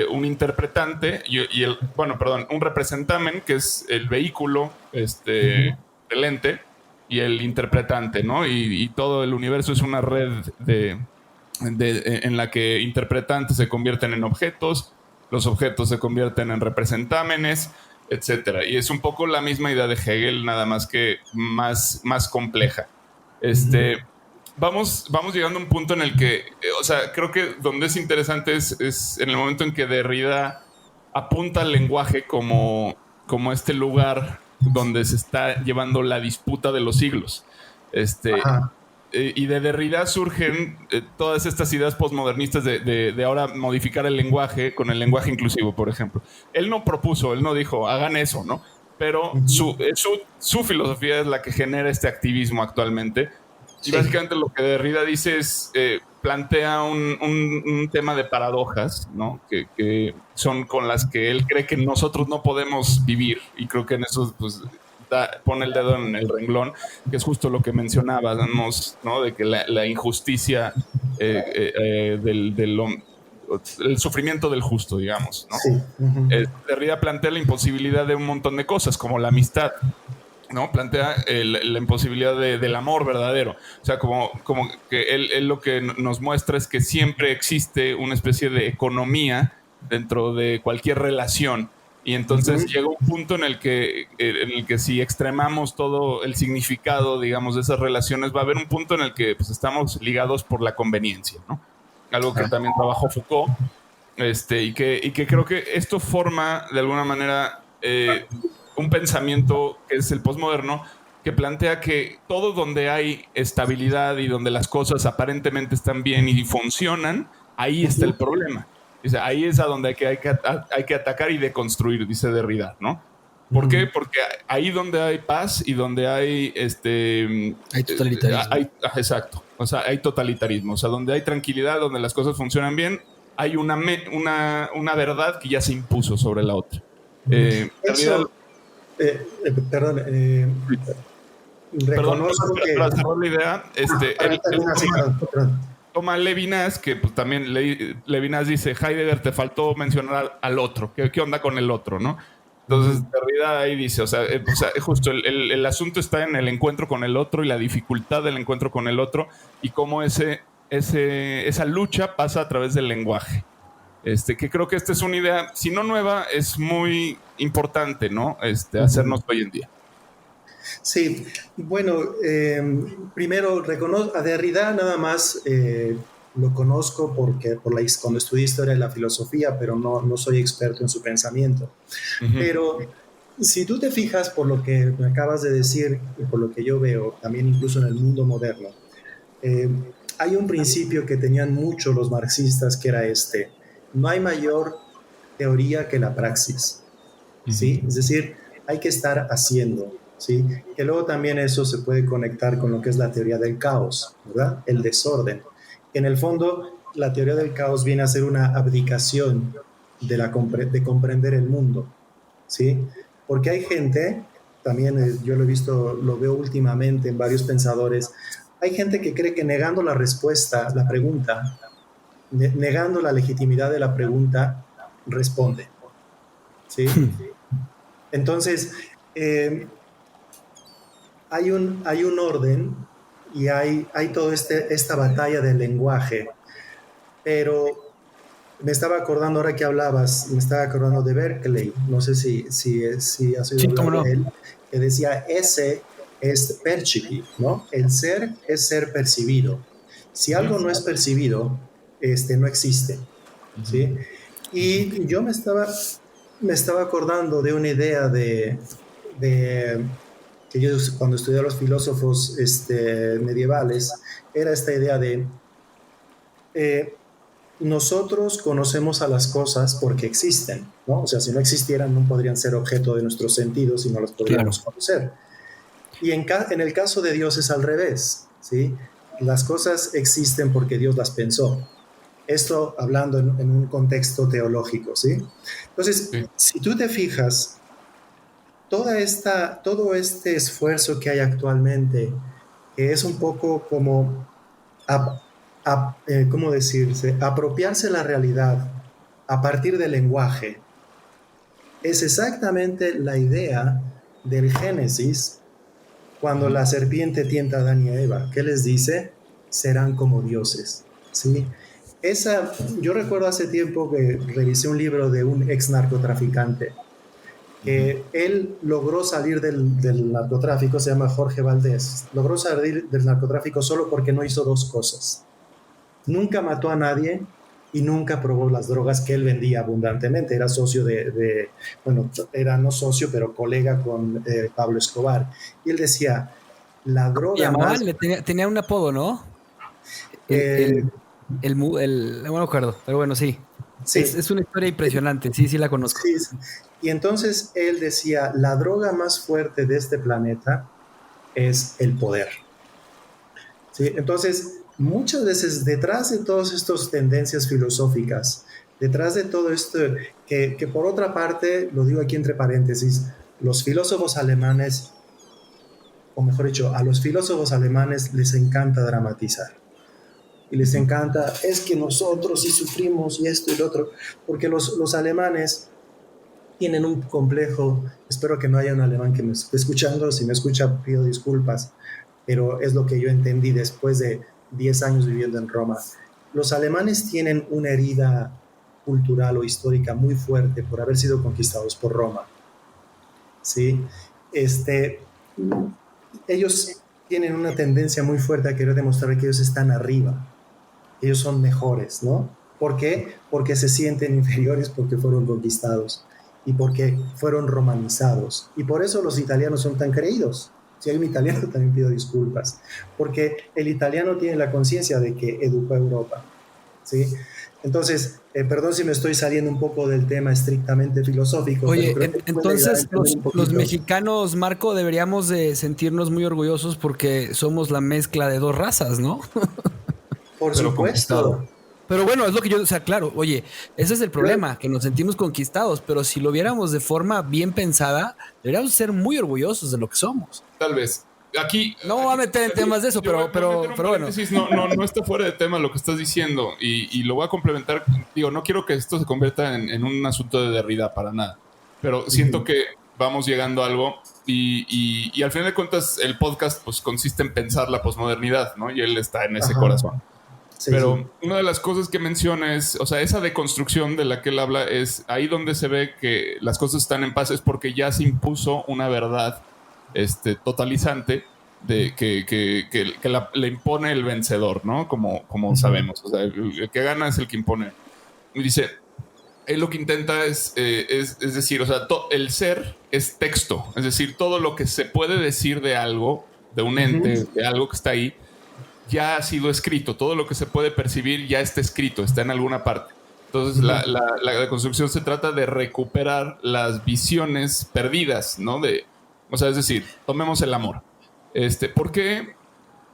un interpretante y un representamen, que es el vehículo del ente, y el interpretante, ¿no? Y todo el universo es una red en la que interpretantes se convierten en objetos, los objetos se convierten en representámenes, etcétera. Y es un poco la misma idea de Hegel, nada más que más compleja. Vamos llegando a un punto en el que, o sea, creo que donde es interesante es en el momento en que Derrida apunta al lenguaje como este lugar donde se está llevando la disputa de los siglos. Y de Derrida surgen todas estas ideas postmodernistas de ahora modificar el lenguaje con el lenguaje inclusivo, por ejemplo. Él no dijo, hagan eso, ¿no? Pero su filosofía es la que genera este activismo actualmente. Sí. Y básicamente lo que Derrida dice es, plantea un tema de paradojas, ¿no? Que son con las que él cree que nosotros no podemos vivir. Y creo que en eso, pues, pone el dedo en el renglón, que es justo lo que mencionábamos, ¿no? De que la injusticia el sufrimiento del justo, digamos, ¿no? Sí. Derrida plantea la imposibilidad de un montón de cosas, como la amistad, ¿no? Plantea la imposibilidad del amor verdadero. O sea, como que él lo que nos muestra es que siempre existe una especie de economía dentro de cualquier relación. Y entonces llega un punto en el que si extremamos todo el significado, digamos, de esas relaciones, va a haber un punto en el que, pues, estamos ligados por la conveniencia, ¿no? Algo que también trabajó Foucault, y que creo que esto forma, de alguna manera, un pensamiento que es el posmoderno, que plantea que todo donde hay estabilidad y donde las cosas aparentemente están bien y funcionan, ahí está el problema. Dice, ahí es a donde hay que atacar y deconstruir, dice Derrida, ¿no? ¿Por qué? Porque ahí donde hay paz y donde hay Hay totalitarismo. Exacto. O sea, hay totalitarismo. O sea, donde hay tranquilidad, donde las cosas funcionan bien, hay una verdad que ya se impuso sobre la otra. Eso, perdón, reconozco que... Para cerrar la idea, perdón. toma Levinas, que pues también Levinas dice, Heidegger, te faltó mencionar al otro. ¿Qué onda con el otro, no? Entonces, Derrida ahí dice, o sea justo el asunto está en el encuentro con el otro y la dificultad del encuentro con el otro y cómo esa lucha pasa a través del lenguaje. Que creo que esta es una idea, si no nueva, es muy importante, ¿no? Hacernos hoy en día. Sí, bueno, primero reconozco a Derrida nada más, lo conozco cuando estudié historia de la filosofía, pero no soy experto en su pensamiento. Pero si tú te fijas por lo que me acabas de decir y por lo que yo veo, también incluso en el mundo moderno, hay un principio que tenían mucho los marxistas que era no hay mayor teoría que la praxis, ¿sí? Es decir, hay que estar haciendo, ¿sí? Que luego también eso se puede conectar con lo que es la teoría del caos, ¿verdad? El desorden. En el fondo, la teoría del caos viene a ser una abdicación de comprender el mundo, ¿sí? Porque hay gente, también yo lo veo últimamente en varios pensadores, hay gente que cree que negando la respuesta, la pregunta, negando la legitimidad de la pregunta, responde, ¿sí? Entonces, hay un orden y hay toda esta batalla del lenguaje, pero me estaba acordando ahora que hablabas, me estaba acordando de Berkeley, no sé si has oído hablar de él, que decía, ese es percipir, ¿no? El ser es ser percibido. Si algo no es percibido, no existe, ¿sí? Y yo me estaba acordando de una idea de que yo cuando estudié a los filósofos medievales, era esta idea de nosotros conocemos a las cosas porque existen, ¿no? O sea, si no existieran no podrían ser objeto de nuestros sentidos y no las podríamos conocer. Y en el caso de Dios es al revés, ¿sí? Las cosas existen porque Dios las pensó. Esto hablando en un contexto teológico, ¿sí? Entonces, si tú te fijas, todo este esfuerzo que hay actualmente, que es un poco como, ¿cómo decirse? Apropiarse la realidad a partir del lenguaje, es exactamente la idea del Génesis cuando la serpiente tienta a Adán y a Eva. ¿Qué les dice? Serán como dioses, ¿sí? Yo recuerdo hace tiempo que revisé un libro de un ex narcotraficante que él logró salir del narcotráfico, se llama Jorge Valdés, logró salir del narcotráfico solo porque no hizo dos cosas. Nunca mató a nadie y nunca probó las drogas que él vendía abundantemente. Era socio bueno, era no socio, pero colega con Pablo Escobar. Y él decía, la droga más... Tenía un apodo, ¿no? No me acuerdo, pero bueno, sí. Sí. Es una historia impresionante, sí la conozco. Sí. Y entonces él decía, la droga más fuerte de este planeta es el poder. ¿Sí? Entonces, muchas veces detrás de todas estas tendencias filosóficas, detrás de todo esto, que por otra parte, lo digo aquí entre paréntesis, los filósofos alemanes, o mejor dicho, a los filósofos alemanes les encanta dramatizar. Y les encanta, es que nosotros sí sufrimos y esto y lo otro, porque los alemanes tienen un complejo, espero que no haya un alemán que me esté escuchando, si me escucha pido disculpas, pero es lo que yo entendí después de 10 años viviendo en Roma. Los alemanes tienen una herida cultural o histórica muy fuerte por haber sido conquistados por Roma, ¿sí? Ellos tienen una tendencia muy fuerte a querer demostrar que ellos están arriba, ellos son mejores, ¿no? ¿Por qué? Porque se sienten inferiores porque fueron conquistados y porque fueron romanizados. Y por eso los italianos son tan creídos. Si hay un italiano también pido disculpas, porque el italiano tiene la conciencia de que educó a Europa, ¿sí? Entonces, perdón si me estoy saliendo un poco del tema estrictamente filosófico, Oye, pero creo que puede ayudar a entonces entender un los poquito. mexicanos, Marco, deberíamos de sentirnos muy orgullosos porque somos la mezcla de dos razas, ¿no? Por Pero supuesto. conquistado. Pero bueno, es lo que yo, o sea, claro, oye, ese es el problema, que nos sentimos conquistados, pero si lo viéramos de forma bien pensada, deberíamos ser muy orgullosos de lo que somos. Tal vez. Aquí. No me voy a meter en temas de eso, yo voy a pero meter un bueno. paréntesis. No está fuera de tema lo que estás diciendo. Y lo voy a complementar. Digo, no quiero que esto se convierta en un asunto de Derrida para nada. Pero siento que vamos llegando a algo. Y al final de cuentas, el podcast pues consiste en pensar la posmodernidad, ¿no? Y él está en ese corazón. Sí, Pero sí. una de las cosas que menciona es, o sea, esa deconstrucción de la que él habla es ahí donde se ve que las cosas están en paz, es porque ya se impuso una verdad totalizante de que le impone el vencedor, ¿no? Como sabemos. O sea, el que gana es el que impone. Y dice, él lo que intenta es decir, o sea, el ser es texto, es decir, todo lo que se puede decir de algo, de un ente, de algo que está ahí, ya ha sido escrito. Todo lo que se puede percibir ya está escrito, está en alguna parte. Entonces, la construcción se trata de recuperar las visiones perdidas, ¿no? O sea, es decir, tomemos el amor. ¿Por qué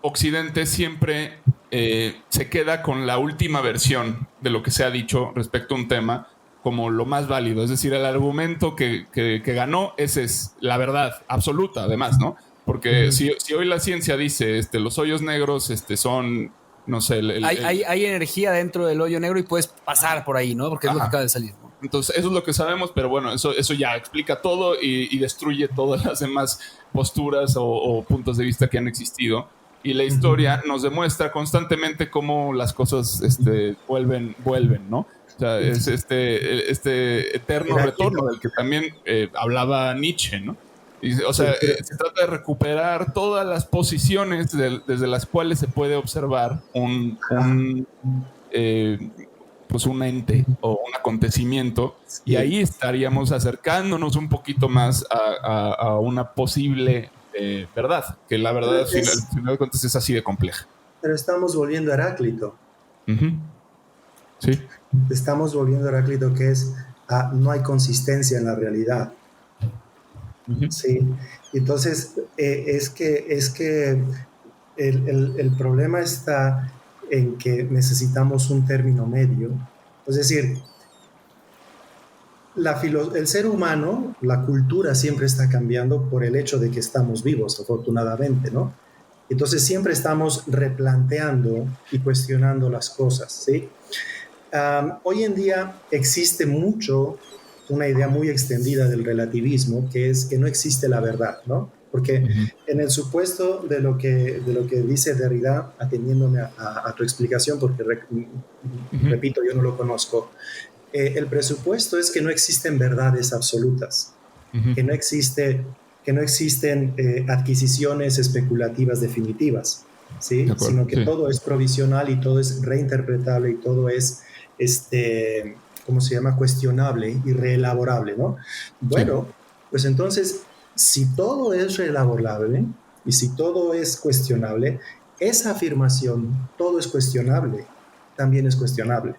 Occidente siempre se queda con la última versión de lo que se ha dicho respecto a un tema como lo más válido? Es decir, el argumento que ganó, ese es la verdad absoluta, además, ¿no? Porque si hoy la ciencia dice los hoyos negros son, no sé... Hay energía dentro del hoyo negro y puedes pasar por ahí, ¿no? Porque es lo que acaba de salir, ¿no? Entonces, eso es lo que sabemos, pero bueno, eso ya explica todo y destruye todas las demás posturas o puntos de vista que han existido. Y la historia nos demuestra constantemente cómo las cosas vuelven, ¿no? O sea, es este eterno retorno del que también hablaba Nietzsche, ¿no? Y, o sea, se trata de recuperar todas las posiciones desde las cuales se puede observar pues un ente o un acontecimiento, y ahí estaríamos acercándonos un poquito más a una posible verdad, que la verdad al final de cuentas es así de compleja. Pero estamos volviendo a Heráclito. Sí. Estamos volviendo a Heráclito, que es no hay consistencia en la realidad. Sí. Entonces, es que el problema está en que necesitamos un término medio. Es decir, el ser humano, la cultura siempre está cambiando por el hecho de que estamos vivos, afortunadamente, ¿no? Entonces siempre estamos replanteando y cuestionando las cosas, ¿sí? Hoy en día existe una idea muy extendida del relativismo, que es que no existe la verdad, ¿no? Porque en el supuesto de lo que dice Derrida, atendiéndome a tu explicación, porque repito, yo no lo conozco, el presupuesto es que no existen verdades absolutas, que no existen adquisiciones especulativas definitivas, ¿sí? Sino que todo es provisional y todo es reinterpretable y todo es, ¿cómo se llama? Cuestionable y reelaborable, ¿no? Bueno, pues entonces, si todo es reelaborable y si todo es cuestionable, esa afirmación, todo es cuestionable, también es cuestionable.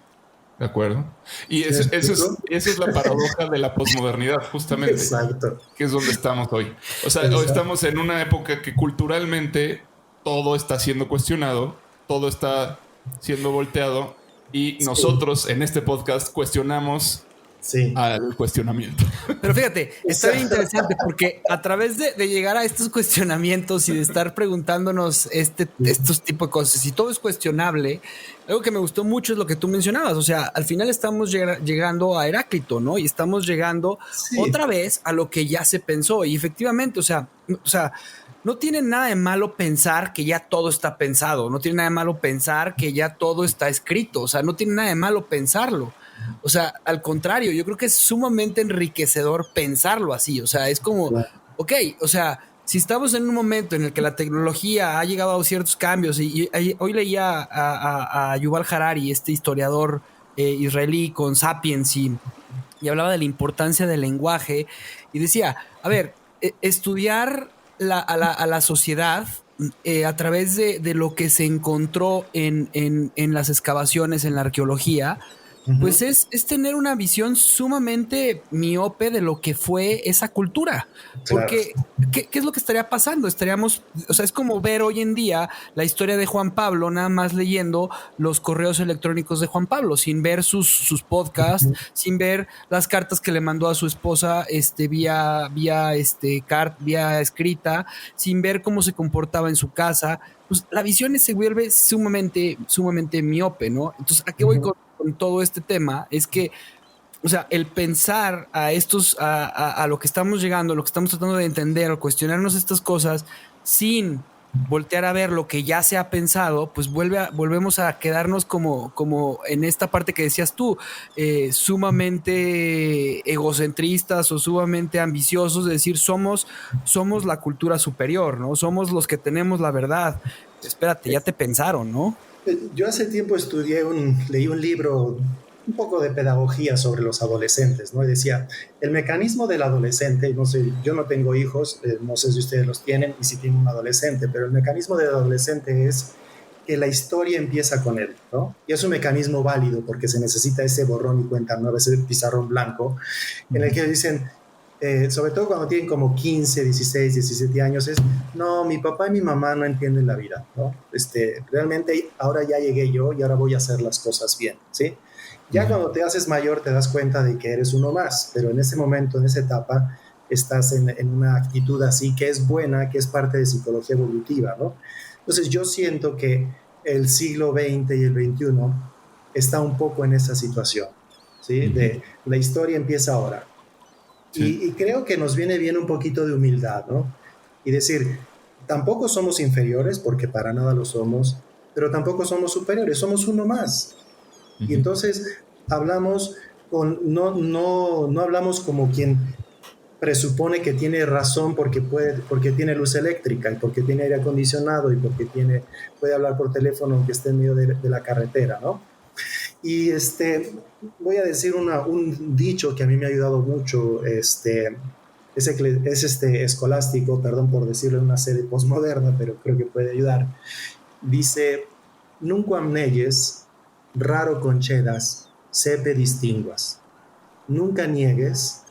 De acuerdo. Y esa es la paradoja de la posmodernidad, justamente. Exacto. Que es donde estamos hoy. O sea, hoy estamos en una época que culturalmente todo está siendo cuestionado, todo está siendo volteado, y nosotros en este podcast cuestionamos al cuestionamiento. Pero fíjate, está bien interesante porque a través de llegar a estos cuestionamientos y de estar preguntándonos estos tipos de cosas, si todo es cuestionable, algo que me gustó mucho es lo que tú mencionabas. O sea, al final estamos llegando a Heráclito, ¿no? Y estamos llegando otra vez a lo que ya se pensó. Y efectivamente, o sea, no tiene nada de malo pensar que ya todo está pensado. No tiene nada de malo pensar que ya todo está escrito. O sea, no tiene nada de malo pensarlo. O sea, al contrario, yo creo que es sumamente enriquecedor pensarlo así. O sea, es como, ok, o sea, si estamos en un momento en el que la tecnología ha llegado a ciertos cambios, y hoy leía a Yuval Harari, este historiador israelí con Sapiens, y hablaba de la importancia del lenguaje, y decía, a ver, estudiar a la sociedad a través de lo que se encontró en las excavaciones, en la arqueología, pues es tener una visión sumamente miope de lo que fue esa cultura. Porque, ¿qué es lo que estaría pasando? Estaríamos, o sea, es como ver hoy en día la historia de Juan Pablo, nada más leyendo los correos electrónicos de Juan Pablo, sin ver sus podcasts, sin ver las cartas que le mandó a su esposa vía escrita, sin ver cómo se comportaba en su casa. Pues la visión se vuelve sumamente miope, ¿no? Entonces, ¿a qué voy con todo este tema? Es que, o sea, el pensar a lo que estamos llegando, lo que estamos tratando de entender o cuestionarnos estas cosas sin voltear a ver lo que ya se ha pensado, pues volvemos a quedarnos como en esta parte que decías tú, sumamente egocentristas o sumamente ambiciosos, de decir, somos la cultura superior, ¿no? Somos los que tenemos la verdad. Espérate, ya te pensaron, ¿no? Yo hace tiempo leí un libro, un poco de pedagogía sobre los adolescentes, ¿no? Y decía, el mecanismo del adolescente, no sé, yo no tengo hijos, no sé si ustedes los tienen y si tienen un adolescente, pero el mecanismo del adolescente es que la historia empieza con él, ¿no? Y es un mecanismo válido porque se necesita ese borrón y cuenta nueva, ese pizarrón blanco, en el que dicen, sobre todo cuando tienen como 15, 16, 17 años, es, no, mi papá y mi mamá no entienden la vida, ¿no? Realmente ahora ya llegué yo y ahora voy a hacer las cosas bien, ¿sí? Ya cuando te haces mayor te das cuenta de que eres uno más, pero en ese momento, en esa etapa, estás en una actitud así que es buena, que es parte de psicología evolutiva, ¿no? Entonces yo siento que el siglo XX y el XXI está un poco en esa situación, ¿sí? De la historia empieza ahora. Sí. Y creo que nos viene bien un poquito de humildad, ¿no? Y decir, tampoco somos inferiores, porque para nada lo somos, pero tampoco somos superiores, somos uno más. Y entonces hablamos no hablamos como quien presupone que tiene razón porque tiene luz eléctrica y porque tiene aire acondicionado y porque puede hablar por teléfono aunque esté en medio de la carretera, ¿no? Y voy a decir un dicho que a mí me ha ayudado mucho, es escolástico, perdón por decirlo en una sede postmoderna, pero creo que puede ayudar. Dice, nunquam neyes, raro concedas, sepe distinguas. Nunca niegues,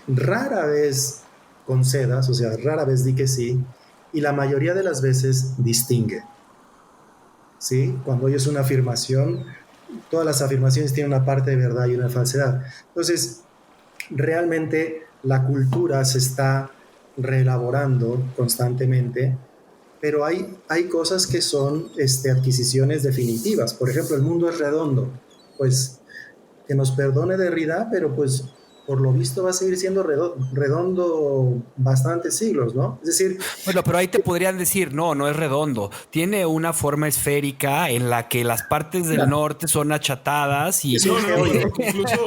rara vez concedas, o sea, rara vez di que sí, y la mayoría de las veces distingue. ¿Sí? Cuando oyes una afirmación, todas las afirmaciones tienen una parte de verdad y una falsedad. Entonces, realmente la cultura se está reelaborando constantemente, pero hay cosas que son adquisiciones definitivas. Por ejemplo, el mundo es redondo. Pues que nos perdone Derrida, pero pues por lo visto va a seguir siendo redondo bastantes siglos, ¿no? Es decir... Bueno, pero ahí te podrían decir, no es redondo. Tiene una forma esférica en la que las partes del norte son achatadas y... Incluso...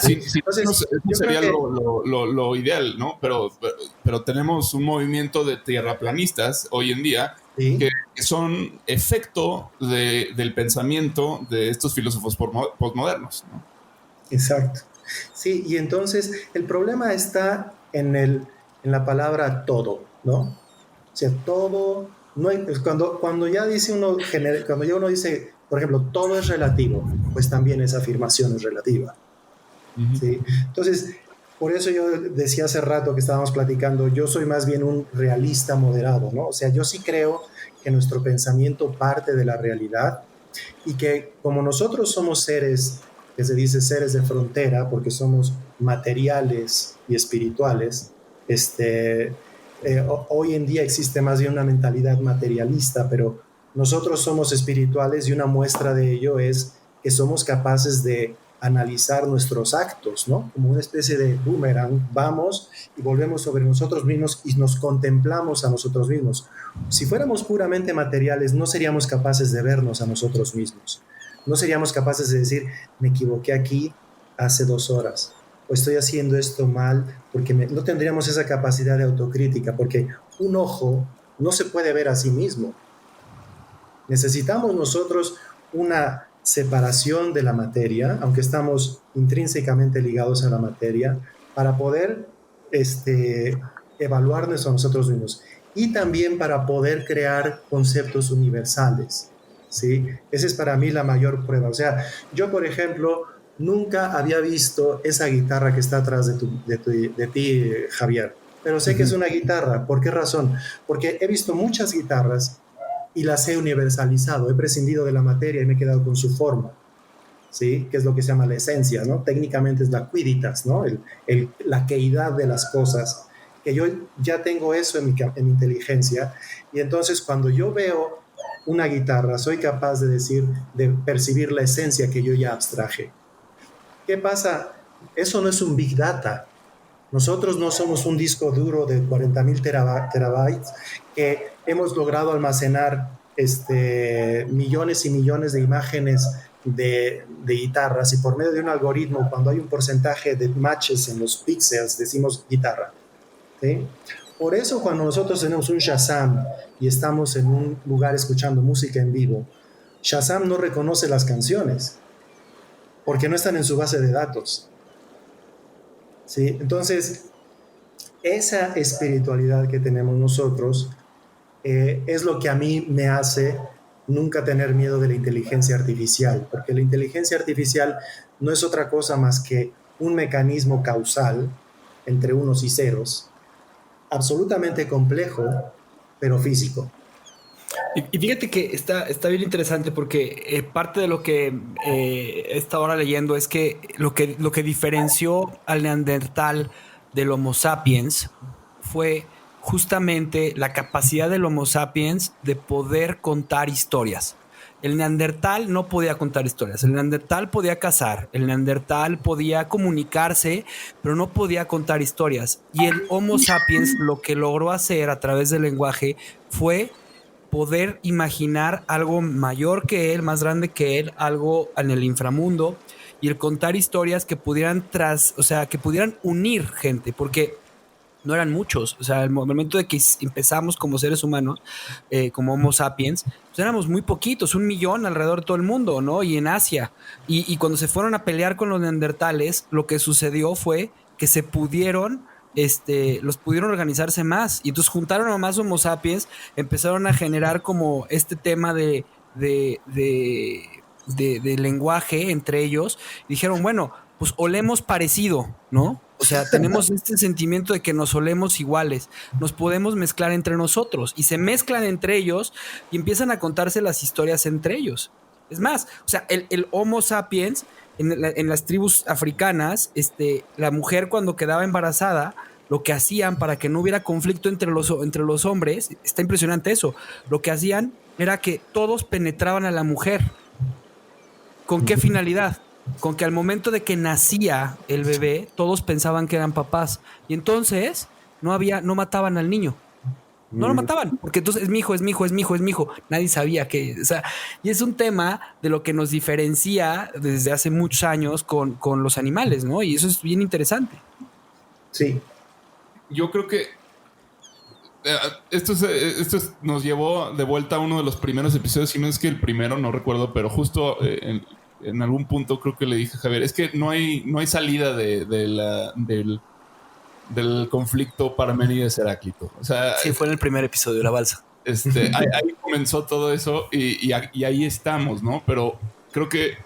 Sí, entonces, eso sería lo ideal, ¿no? Pero tenemos un movimiento de tierraplanistas hoy en día, ¿sí?, que son efecto del pensamiento de estos filósofos postmodernos, ¿no? Exacto. Sí, y entonces el problema está en la palabra todo, ¿no? O sea, todo, no hay, cuando ya dice cuando ya uno dice, por ejemplo, todo es relativo, pues también esa afirmación es relativa. ¿Sí? Entonces, por eso yo decía hace rato que estábamos platicando, yo soy más bien un realista moderado, ¿no? O sea, yo sí creo que nuestro pensamiento parte de la realidad y que como nosotros somos seres, que se dice seres de frontera, porque somos materiales y espirituales, hoy en día existe más bien una mentalidad materialista, pero nosotros somos espirituales y una muestra de ello es que somos capaces de analizar nuestros actos, ¿no? Como una especie de boomerang, vamos y volvemos sobre nosotros mismos y nos contemplamos a nosotros mismos. Si fuéramos puramente materiales, no seríamos capaces de vernos a nosotros mismos. No seríamos capaces de decir, me equivoqué aquí hace 2 horas, o estoy haciendo esto mal, porque no tendríamos esa capacidad de autocrítica, porque un ojo no se puede ver a sí mismo. Necesitamos nosotros una separación de la materia, aunque estamos intrínsecamente ligados a la materia, para poder evaluarnos a nosotros mismos. y también para poder crear conceptos universales, ¿sí? Esa es para mí la mayor prueba. O sea, yo, por ejemplo, nunca había visto esa guitarra que está atrás de ti, Javier, pero sé que es una guitarra. ¿Por qué razón? Porque he visto muchas guitarras y las he universalizado, he prescindido de la materia y me he quedado con su forma, ¿sí? Que es lo que se llama la esencia, ¿no? Técnicamente es la quiditas, ¿no? La queidad de las cosas, que yo ya tengo eso en mi inteligencia, y entonces cuando yo veo una guitarra, soy capaz de percibir la esencia que yo ya abstraje. ¿Qué pasa? Eso no es un big data. Nosotros no somos un disco duro de 40.000 terabytes que hemos logrado almacenar millones y millones de imágenes de guitarras, y por medio de un algoritmo, cuando hay un porcentaje de matches en los píxeles, decimos guitarra, ¿sí? Por eso cuando nosotros tenemos un Shazam y estamos en un lugar escuchando música en vivo, Shazam no reconoce las canciones porque no están en su base de datos, ¿sí? Entonces, esa espiritualidad que tenemos nosotros es lo que a mí me hace nunca tener miedo de la inteligencia artificial, porque la inteligencia artificial no es otra cosa más que un mecanismo causal entre unos y ceros, absolutamente complejo, pero físico. Y fíjate que está bien interesante porque parte de lo que he estado ahora leyendo es que lo que diferenció al Neandertal del Homo sapiens fue justamente la capacidad del Homo sapiens de poder contar historias. El Neandertal no podía contar historias, el Neandertal podía cazar, el Neandertal podía comunicarse, pero no podía contar historias. Y el Homo sapiens lo que logró hacer a través del lenguaje fue poder imaginar algo mayor que él, más grande que él, algo en el inframundo, y el contar historias que pudieran que pudieran unir gente, porque no eran muchos. O sea, el momento de que empezamos como seres humanos, como Homo sapiens, pues éramos muy poquitos, 1 millón alrededor de todo el mundo, ¿no? Y en Asia. Y cuando se fueron a pelear con los neandertales, lo que sucedió fue que se pudieron los pudieron organizarse más, y entonces juntaron a más Homo sapiens, empezaron a generar como este tema de lenguaje entre ellos, y dijeron, bueno, pues olemos parecido, ¿no? O sea, tenemos este sentimiento de que nos olemos iguales, nos podemos mezclar entre nosotros, y se mezclan entre ellos y empiezan a contarse las historias entre ellos. Es más, o sea, el Homo sapiens en las tribus africanas, la mujer cuando quedaba embarazada, lo que hacían para que no hubiera conflicto entre los hombres, está impresionante eso, lo que hacían era que todos penetraban a la mujer. ¿Con qué finalidad? Con que al momento de que nacía el bebé, todos pensaban que eran papás, y entonces no mataban al niño. No lo mataban, porque entonces es mi hijo, es mi hijo, es mi hijo, es mi hijo. Nadie sabía que, o sea, y es un tema de lo que nos diferencia desde hace muchos años con los animales, ¿no? Y eso es bien interesante. Sí. Yo creo que esto nos llevó de vuelta a uno de los primeros episodios, si no es que el primero, no recuerdo, pero justo en algún punto creo que le dije a Javier, es que no hay salida del conflicto Parménides-Heráclito. O sea, sí, fue en el primer episodio de La Balsa. Ahí comenzó todo eso y ahí estamos, ¿no? Pero creo que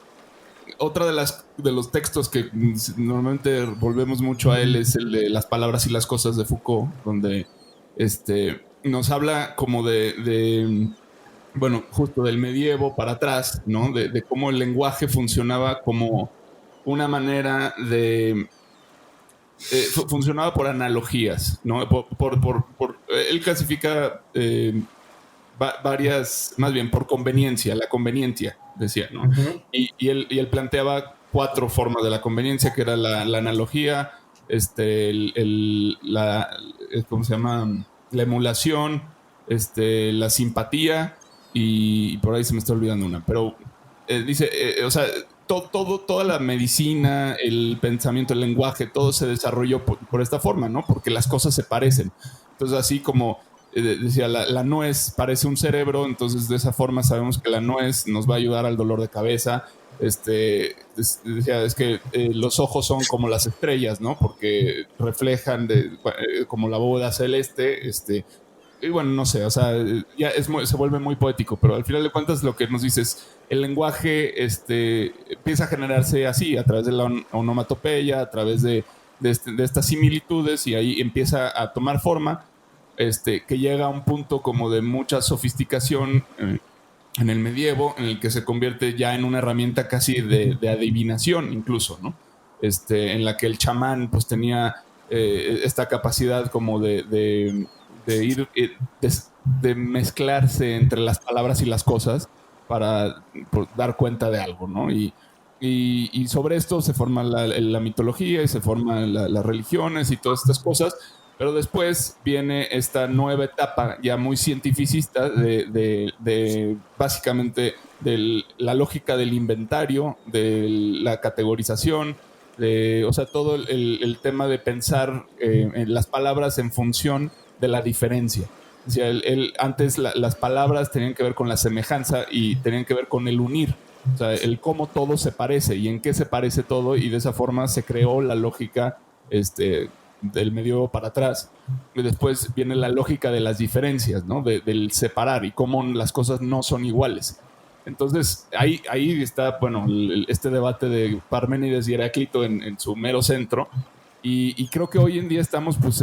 otra de los textos que normalmente volvemos mucho a él es el de Las palabras y las cosas de Foucault, donde nos habla como bueno, justo del medievo para atrás, ¿no? De cómo el lenguaje funcionaba como una manera de... funcionaba por analogías, ¿no? Él clasifica varias, más bien por conveniencia, la conveniencia, decía, ¿no? Uh-huh. Y él planteaba 4 formas de la conveniencia, que era la analogía, ¿cómo se llama? La emulación, la simpatía, y por ahí se me está olvidando una, pero dice, o sea, toda la medicina, el pensamiento, el lenguaje, todo se desarrolló por esta forma, ¿no? Porque las cosas se parecen. Entonces, así como decía, la nuez parece un cerebro, entonces de esa forma sabemos que la nuez nos va a ayudar al dolor de cabeza. Decía, es que los ojos son como las estrellas, ¿no? Porque reflejan como la bóveda celeste, y bueno, no sé, o sea, ya se vuelve muy poético, pero al final de cuentas lo que nos dice es el lenguaje empieza a generarse así, a través de la onomatopeya, a través de estas similitudes, y ahí empieza a tomar forma, que llega a un punto como de mucha sofisticación en el medievo, en el que se convierte ya en una herramienta casi de adivinación incluso, ¿no? En la que el chamán pues tenía esta capacidad como de ir, de mezclarse entre las palabras y las cosas para dar cuenta de algo, ¿no? Y sobre esto se forma la mitología y se forman las religiones y todas estas cosas, pero después viene esta nueva etapa ya muy cientificista de básicamente de la lógica del inventario, de la categorización, o sea, todo el tema de pensar en las palabras en función de la diferencia. O sea, antes las palabras tenían que ver con la semejanza y tenían que ver con el unir. O sea, el cómo todo se parece y en qué se parece todo, y de esa forma se creó la lógica del medievo para atrás. Y después viene la lógica de las diferencias, ¿no? Del separar y cómo las cosas no son iguales. Entonces, ahí está, bueno, este debate de Parménides y Heráclito en su mero centro. Y creo que hoy en día estamos, pues,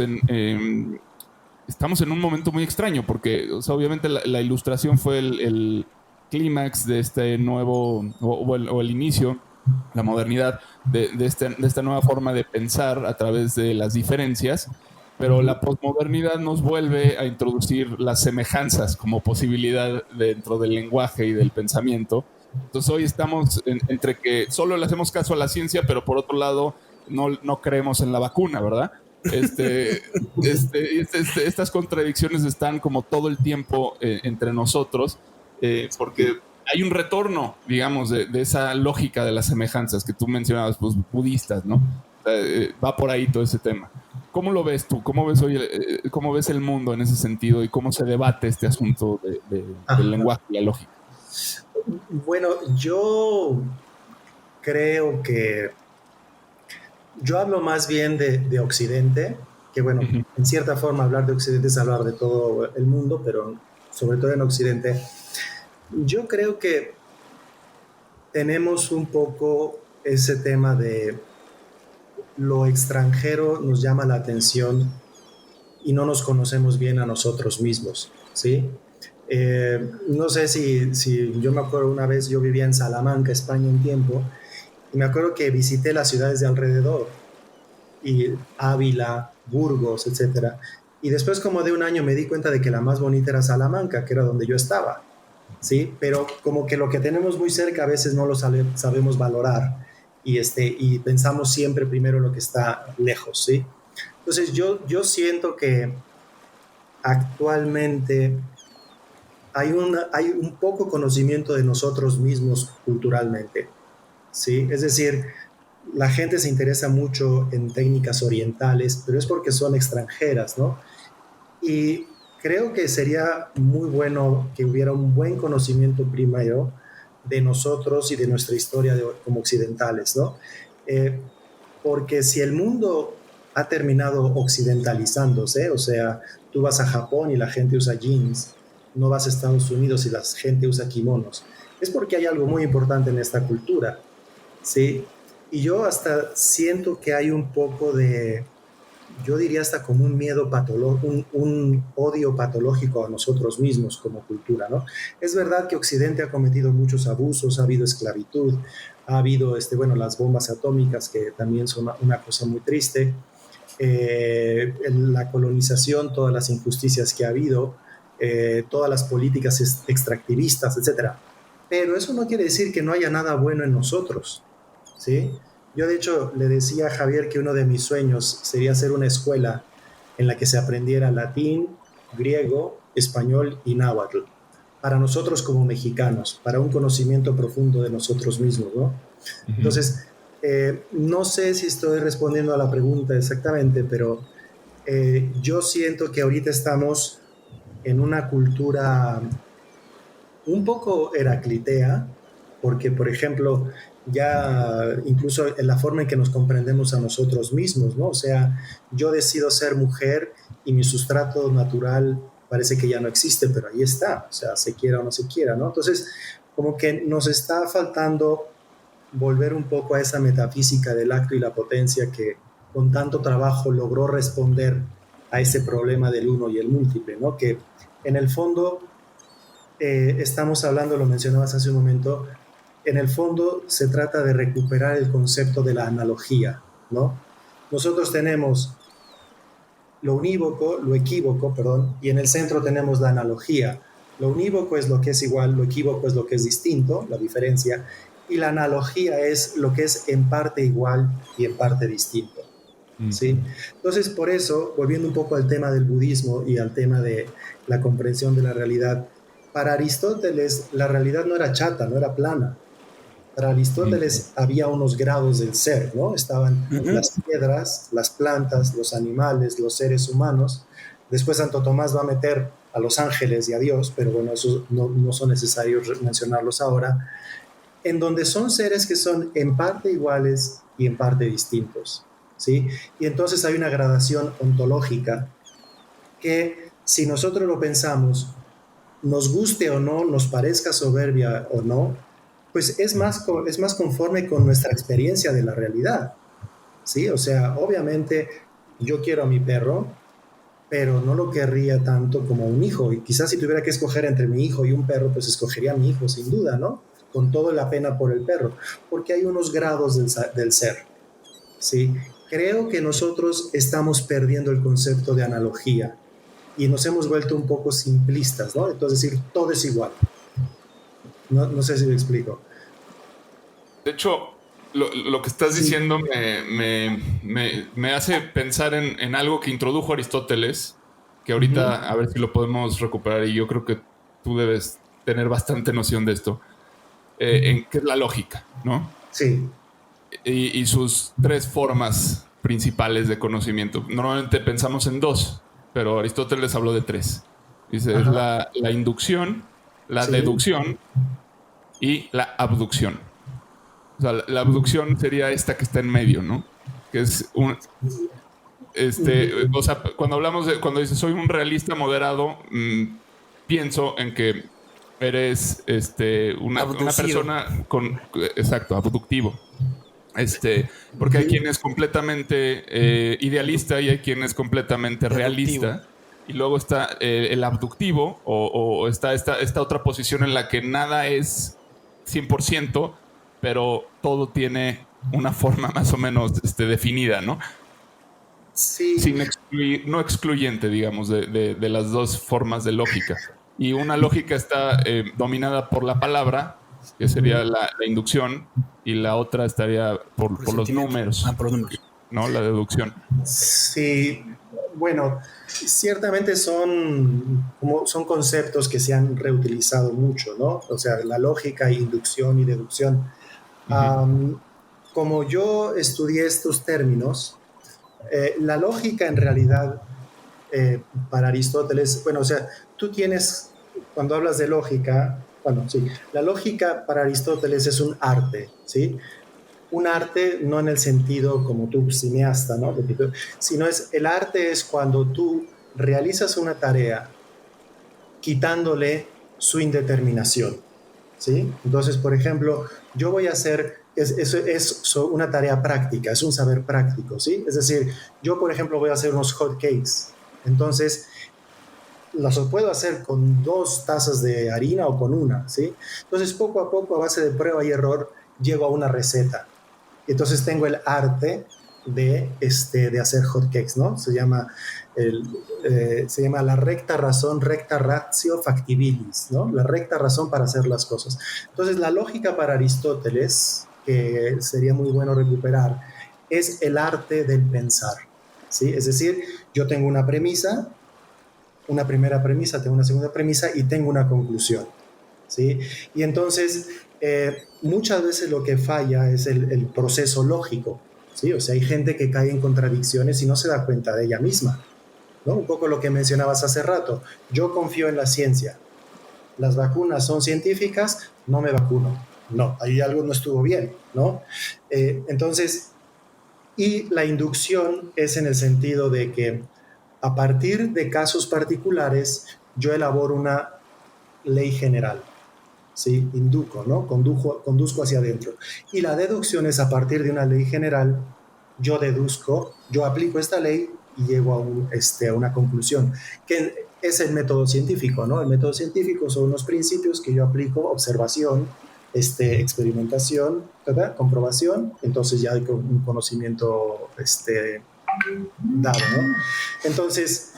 estamos en un momento muy extraño, porque, o sea, obviamente la ilustración fue el clímax de este nuevo, o el inicio, la modernidad de esta nueva forma de pensar a través de las diferencias, pero la posmodernidad nos vuelve a introducir las semejanzas como posibilidad dentro del lenguaje y del pensamiento. Entonces hoy estamos entre que solo le hacemos caso a la ciencia, pero por otro lado no creemos en la vacuna, ¿verdad? Estas contradicciones están como todo el tiempo entre nosotros, porque hay un retorno, digamos, de esa lógica de las semejanzas que tú mencionabas, pues budistas, ¿no? Va por ahí todo ese tema. ¿Cómo lo ves tú? ¿Cómo ves hoy, cómo ves el mundo en ese sentido y cómo se debate este asunto del lenguaje y la lógica? Bueno, yo creo que yo hablo más bien de Occidente, que bueno, en cierta forma hablar de Occidente es hablar de todo el mundo, pero sobre todo en Occidente. Yo creo que tenemos un poco ese tema de lo extranjero nos llama la atención y no nos conocemos bien a nosotros mismos, ¿sí? No sé si yo me acuerdo una vez, yo vivía en Salamanca, España, un tiempo, y me acuerdo que visité las ciudades de alrededor, y Ávila, Burgos, etcétera. Y después como de un año me di cuenta de que la más bonita era Salamanca, que era donde yo estaba, ¿sí? Pero como que lo que tenemos muy cerca a veces no lo sabemos valorar, y pensamos siempre primero en lo que está lejos, ¿sí? Entonces yo siento que actualmente hay un poco conocimiento de nosotros mismos culturalmente, ¿sí? Es decir, la gente se interesa mucho en técnicas orientales, pero es porque son extranjeras, ¿no? Y creo que sería muy bueno que hubiera un buen conocimiento primero de nosotros y de nuestra historia como occidentales, ¿no? Porque si el mundo ha terminado occidentalizándose, o sea, tú vas a Japón y la gente usa jeans, no vas a Estados Unidos y la gente usa kimonos, es porque hay algo muy importante en esta cultura, ¿sí? Y yo hasta siento que hay un poco de, yo diría hasta como un miedo patológico, un odio patológico a nosotros mismos como cultura, ¿no? Es verdad que Occidente ha cometido muchos abusos, ha habido esclavitud, ha habido, bueno, las bombas atómicas, que también son una cosa muy triste, la colonización, todas las injusticias que ha habido, todas las políticas extractivistas, etcétera. Pero eso no quiere decir que no haya nada bueno en nosotros, ¿sí? Yo de hecho le decía a Javier que uno de mis sueños sería hacer una escuela en la que se aprendiera latín, griego, español y náhuatl, para nosotros como mexicanos, para un conocimiento profundo de nosotros mismos, ¿no? Entonces, no sé si estoy respondiendo a la pregunta exactamente, pero yo siento que ahorita estamos en una cultura un poco heraclitea, porque, por ejemplo, ya incluso en la forma en que nos comprendemos a nosotros mismos, ¿no? O sea, yo decido ser mujer y mi sustrato natural parece que ya no existe, pero ahí está, o sea, se quiera o no se quiera, ¿no? Entonces, como que nos está faltando volver un poco a esa metafísica del acto y la potencia que con tanto trabajo logró responder a ese problema del uno y el múltiple, ¿no? Que en el fondo estamos hablando, lo mencionabas hace un momento, en el fondo se trata de recuperar el concepto de la analogía, ¿no? Nosotros tenemos lo unívoco, lo equívoco, perdón, y en el centro tenemos la analogía. Lo unívoco es lo que es igual, lo equívoco es lo que es distinto, la diferencia, y la analogía es lo que es en parte igual y en parte distinto. ¿Sí? Entonces, por eso, volviendo un poco al tema del budismo y al tema de la comprensión de la realidad, para Aristóteles la realidad no era chata, no era plana. Para Aristóteles había unos grados del ser, ¿no? Estaban las piedras, las plantas, los animales, los seres humanos. Después Santo Tomás va a meter a los ángeles y a Dios, pero bueno, esos no son necesarios mencionarlos ahora, en donde son seres que son en parte iguales y en parte distintos, ¿sí? Y entonces hay una gradación ontológica que, si nosotros lo pensamos, nos guste o no, nos parezca soberbia o no, pues es más conforme con nuestra experiencia de la realidad, ¿sí? O sea, obviamente yo quiero a mi perro, pero no lo querría tanto como un hijo. Y quizás si tuviera que escoger entre mi hijo y un perro, pues escogería a mi hijo, sin duda, ¿no? Con toda la pena por el perro, porque hay unos grados del ser, ¿sí? Creo que nosotros estamos perdiendo el concepto de analogía y nos hemos vuelto un poco simplistas, ¿no? Entonces decir, todo es igual. No sé si me explico. De hecho, lo que estás diciendo me hace pensar en algo que introdujo Aristóteles, que ahorita a ver si lo podemos recuperar, y yo creo que tú debes tener bastante noción de esto, en qué es la lógica, ¿no? Sí. Y sus tres formas principales de conocimiento. Normalmente pensamos en dos, pero Aristóteles habló de tres. Dice, es la inducción, la deducción y la abducción. O sea, la abducción sería esta que está en medio, ¿no? Que es un... o sea, cuando hablamos de... Cuando dices, soy un realista moderado, pienso en que eres una persona con... Exacto, abductivo. Porque hay quien es completamente idealista y hay quien es completamente realista. Y luego está el abductivo o está esta otra posición en la que nada es 100%, pero todo tiene una forma más o menos definida, ¿no? Sí. Sin excluir, no excluyente, digamos, de las dos formas de lógica. Y una lógica está dominada por la palabra, que sería la inducción, y la otra estaría por los números. Por los números. ¿No? La deducción. Sí, bueno, ciertamente son conceptos que se han reutilizado mucho, ¿no? O sea, la lógica, inducción y deducción. Como yo estudié estos términos, la lógica en realidad, para Aristóteles, bueno, o sea, tú tienes, cuando hablas de lógica, bueno, sí, la lógica para Aristóteles es un arte, ¿sí? Un arte no en el sentido como tú, cineasta, ¿no? Sino el arte es cuando tú realizas una tarea quitándole su indeterminación, ¿sí? Entonces, por ejemplo, yo voy a hacer, es una tarea práctica, es un saber práctico, ¿sí? Es decir, yo, por ejemplo, voy a hacer unos hot cakes, entonces los puedo hacer con 2 tazas de harina o con una, ¿sí? Entonces, poco a poco, a base de prueba y error, llego a una receta. Entonces tengo el arte de hacer hotcakes, ¿no? Se llama la recta razón, recta ratio factibilis, ¿no? La recta razón para hacer las cosas. Entonces la lógica para Aristóteles, que sería muy bueno recuperar, es el arte del pensar, ¿sí? Es decir, yo tengo una premisa, una primera premisa, tengo una segunda premisa y tengo una conclusión, ¿sí? Y entonces... muchas veces lo que falla es el proceso lógico, ¿sí? O sea, hay gente que cae en contradicciones y no se da cuenta de ella misma, ¿no? Un poco lo que mencionabas hace rato. Yo confío en la ciencia. Las vacunas son científicas, no me vacuno. No, ahí algo no estuvo bien, ¿no? Entonces, y la inducción es en el sentido de que a partir de casos particulares yo elaboro una ley general, ¿sí? Induco, ¿no? Conduzco hacia adentro. Y la deducción es a partir de una ley general, yo deduzco, yo aplico esta ley y llego a una conclusión, que es el método científico, ¿no? El método científico son unos principios que yo aplico, observación, experimentación, ¿verdad? Comprobación, entonces ya hay un conocimiento dado, ¿no? Entonces,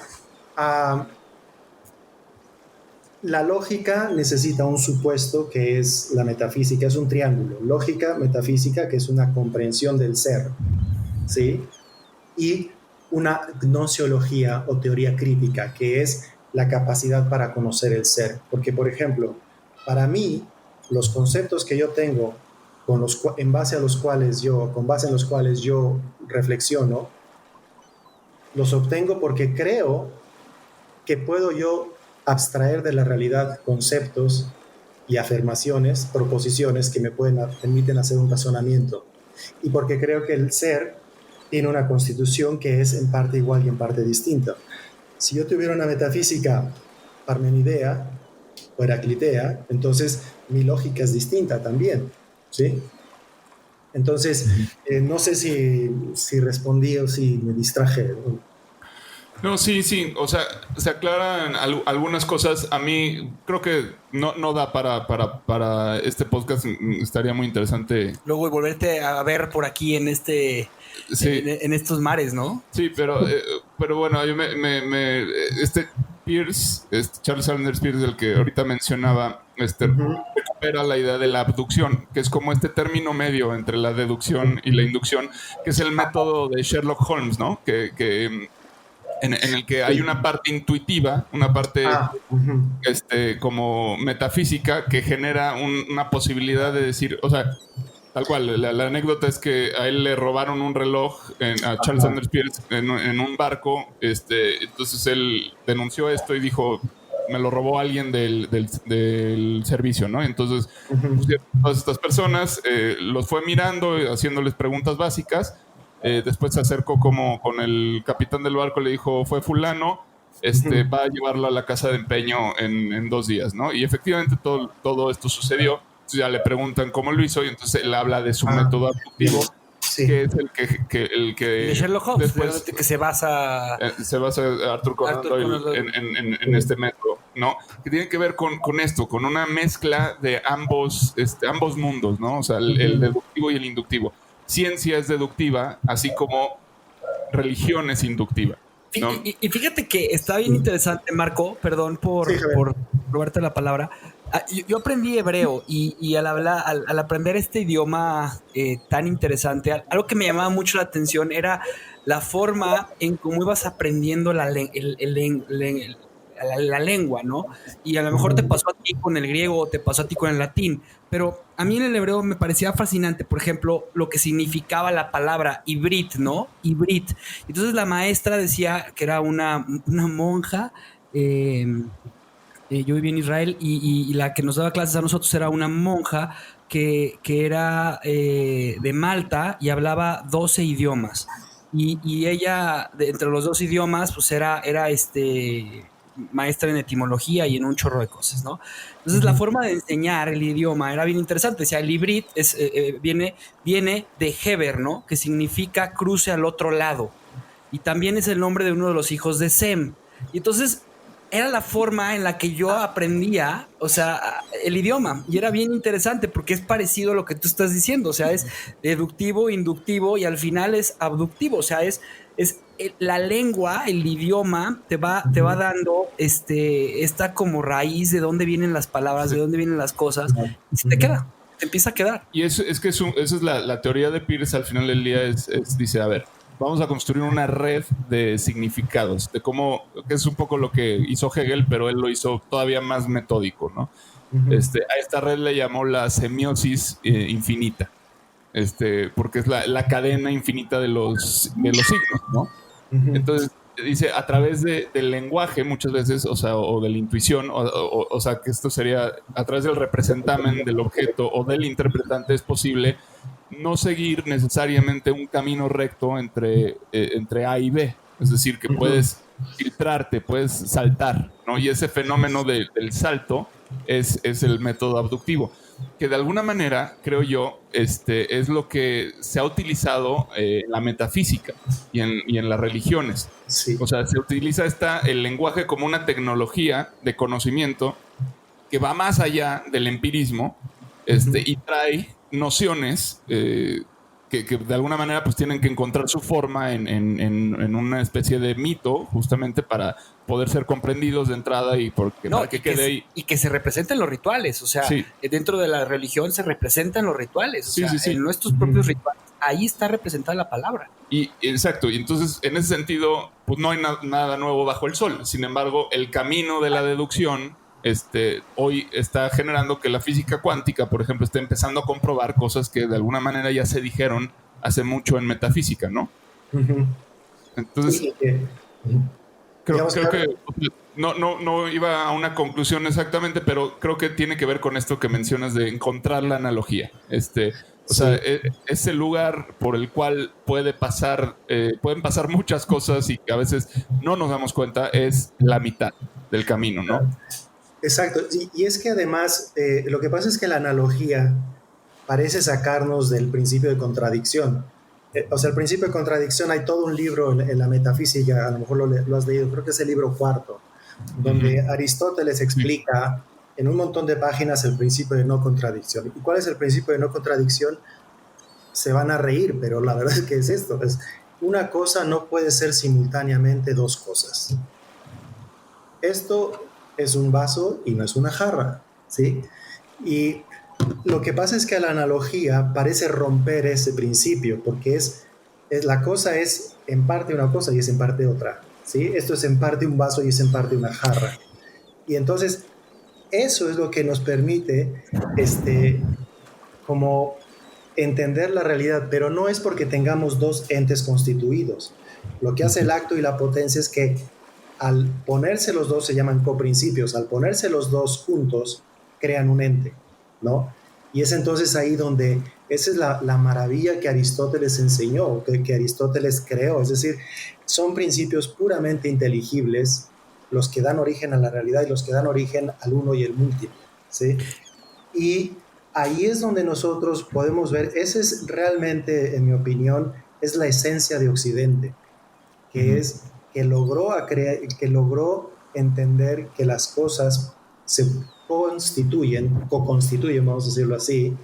la lógica necesita un supuesto que es la metafísica, es un triángulo, lógica, metafísica, que es una comprensión del ser, ¿sí? Y una gnosiología o teoría crítica, que es la capacidad para conocer el ser. Porque, por ejemplo, para mí, los conceptos que yo tengo, con base en los cuales yo reflexiono, los obtengo porque creo que puedo yo abstraer de la realidad conceptos y afirmaciones, proposiciones que me permiten hacer un razonamiento. Y porque creo que el ser tiene una constitución que es en parte igual y en parte distinta. Si yo tuviera una metafísica parmenidea o heraclitea, entonces mi lógica es distinta también, ¿sí? Entonces, no sé si respondí o si me distraje. No, sí. O sea, se aclaran algunas cosas. A mí creo que no da para este podcast. Estaría muy interesante. Luego volverte a ver por aquí en Sí. en estos mares, ¿no? Sí, pero bueno, yo Peirce, Charles Sanders Peirce, el que ahorita mencionaba, recupera la idea de la abducción, que es como este término medio entre la deducción y la inducción, que es el método de Sherlock Holmes, ¿no? En el que hay una parte intuitiva, una parte como metafísica que genera una posibilidad de decir, o sea, tal cual, la anécdota es que a él le robaron un reloj a Charles Sanders Peirce en un barco, entonces él denunció esto y dijo, me lo robó alguien del servicio, ¿no? Entonces, todas estas personas los fue mirando, haciéndoles preguntas básicas. Después se acercó como con el capitán del barco, le dijo, fue fulano, va a llevarlo a la casa de empeño en 2 días, ¿no? Y efectivamente todo esto sucedió. Entonces ya le preguntan cómo lo hizo y entonces él habla de su método abductivo, que es el que de Sherlock Holmes, después, que se basa Arthur Conan Doyle en este método, ¿no? Que tiene que ver con esto, con una mezcla de ambos mundos, ¿no? O sea, el deductivo y el inductivo. Ciencia es deductiva, así como religión es inductiva, ¿no? Y fíjate que está bien interesante, Marco, perdón por robarte la palabra. Yo aprendí hebreo y al aprender este idioma tan interesante, algo que me llamaba mucho la atención era la forma en cómo ibas aprendiendo la lengua, ¿no? Y a lo mejor te pasó a ti con el griego o te pasó a ti con el latín, pero a mí en el hebreo me parecía fascinante, por ejemplo, lo que significaba la palabra ibrit, ¿no? Ibrit. Entonces la maestra decía que era una monja. Yo vivía en Israel y la que nos daba clases a nosotros era una monja que era de Malta y hablaba 12 idiomas. Y ella, entre los 2 idiomas, pues era maestra en etimología y en un chorro de cosas, ¿no? Entonces la forma de enseñar el idioma era bien interesante. O sea, el ibrit viene de Heber, ¿no? Que significa cruce al otro lado. Y también es el nombre de uno de los hijos de Sem. Y entonces era la forma en la que yo aprendía, o sea, el idioma. Y era bien interesante porque es parecido a lo que tú estás diciendo. O sea, es deductivo, inductivo y al final es abductivo. O sea, es la lengua, el idioma te va dando esta como raíz de dónde vienen las palabras, de dónde vienen las cosas, y se te queda, te empieza a quedar. Y esa es la teoría de Peirce. Al final del día dice, a ver, vamos a construir una red de significados, de cómo, que es un poco lo que hizo Hegel, pero él lo hizo todavía más metódico, ¿no? A esta red le llamó la semiosis infinita. Porque es la cadena infinita de los signos, ¿no? Entonces, dice, a través del lenguaje muchas veces, o de la intuición, o sea, que esto sería a través del representamen del objeto o del interpretante, es posible no seguir necesariamente un camino recto entre A y B, Es decir, que puedes filtrarte, puedes saltar, ¿no? Y ese fenómeno del salto es el método abductivo, que de alguna manera, creo yo, es lo que se ha utilizado en la metafísica y en las religiones. Sí. O sea, se utiliza el lenguaje como una tecnología de conocimiento que va más allá del empirismo, y trae nociones que de alguna manera pues tienen que encontrar su forma en una especie de mito, justamente para poder ser comprendidos de entrada y para que quede ahí. Y que se representen los rituales, o sea, Sí. dentro de la religión se representan los rituales, o Sí, sea, sí, sí. en nuestros propios rituales, ahí está representada la palabra. Y exacto, y entonces en ese sentido pues no hay nada nuevo bajo el sol. Sin embargo, el camino de la deducción hoy está generando que la física cuántica, por ejemplo, esté empezando a comprobar cosas que de alguna manera ya se dijeron hace mucho en metafísica, ¿no? Entonces, Sí, creo digamos, que no iba a una conclusión exactamente, pero creo que tiene que ver con esto que mencionas de encontrar la analogía. O sea, ese lugar por el cual pueden pasar muchas cosas y que a veces no nos damos cuenta es la mitad del camino, ¿no? Exacto, y es que además lo que pasa es que la analogía parece sacarnos del principio de contradicción. O sea, el principio de contradicción, hay todo un libro en la metafísica, a lo mejor lo has leído, creo que es el libro cuarto, donde Aristóteles explica en un montón de páginas el principio de no contradicción. ¿Y cuál es el principio de no contradicción? Se van a reír, pero la verdad es que es esto, es una cosa no puede ser simultáneamente dos cosas. Esto es un vaso y no es una jarra, ¿sí? Y lo que pasa es que la analogía parece romper ese principio, porque la cosa es en parte una cosa y es en parte otra, ¿sí? Esto es en parte un vaso y es en parte una jarra. Y entonces, eso es lo que nos permite, como entender la realidad, pero no es porque tengamos dos entes constituidos. Lo que hace el acto y la potencia es que al ponerse los dos, se llaman coprincipios, al ponerse los dos juntos, crean un ente, ¿no? Y es entonces ahí donde, esa es la maravilla que Aristóteles enseñó, que Aristóteles creó, es decir, son principios puramente inteligibles, los que dan origen a la realidad y los que dan origen al uno y el múltiple, ¿sí? Y ahí es donde nosotros podemos ver, ese es realmente, en mi opinión, es la esencia de Occidente, que es que logró entender que las cosas se co-constituyen, vamos a decirlo así,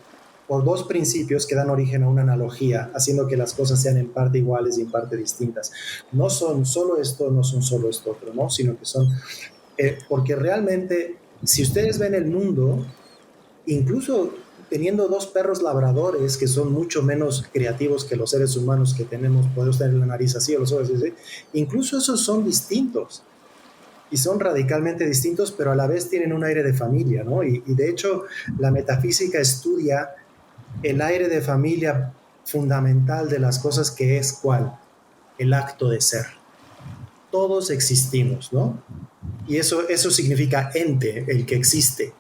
por dos principios que dan origen a una analogía, haciendo que las cosas sean en parte iguales y en parte distintas. No son solo esto, no son solo esto otro, ¿no? Sino que son... porque realmente, si ustedes ven el mundo, incluso teniendo dos perros labradores que son mucho menos creativos que los seres humanos que tenemos, podemos tener la nariz así o los ojos así, incluso esos son distintos y son radicalmente distintos, pero a la vez tienen un aire de familia, ¿no? Y de hecho la metafísica estudia el aire de familia fundamental de las cosas, que es ¿cuál? El acto de ser. Todos existimos, ¿no? Y eso significa ente, el que existe.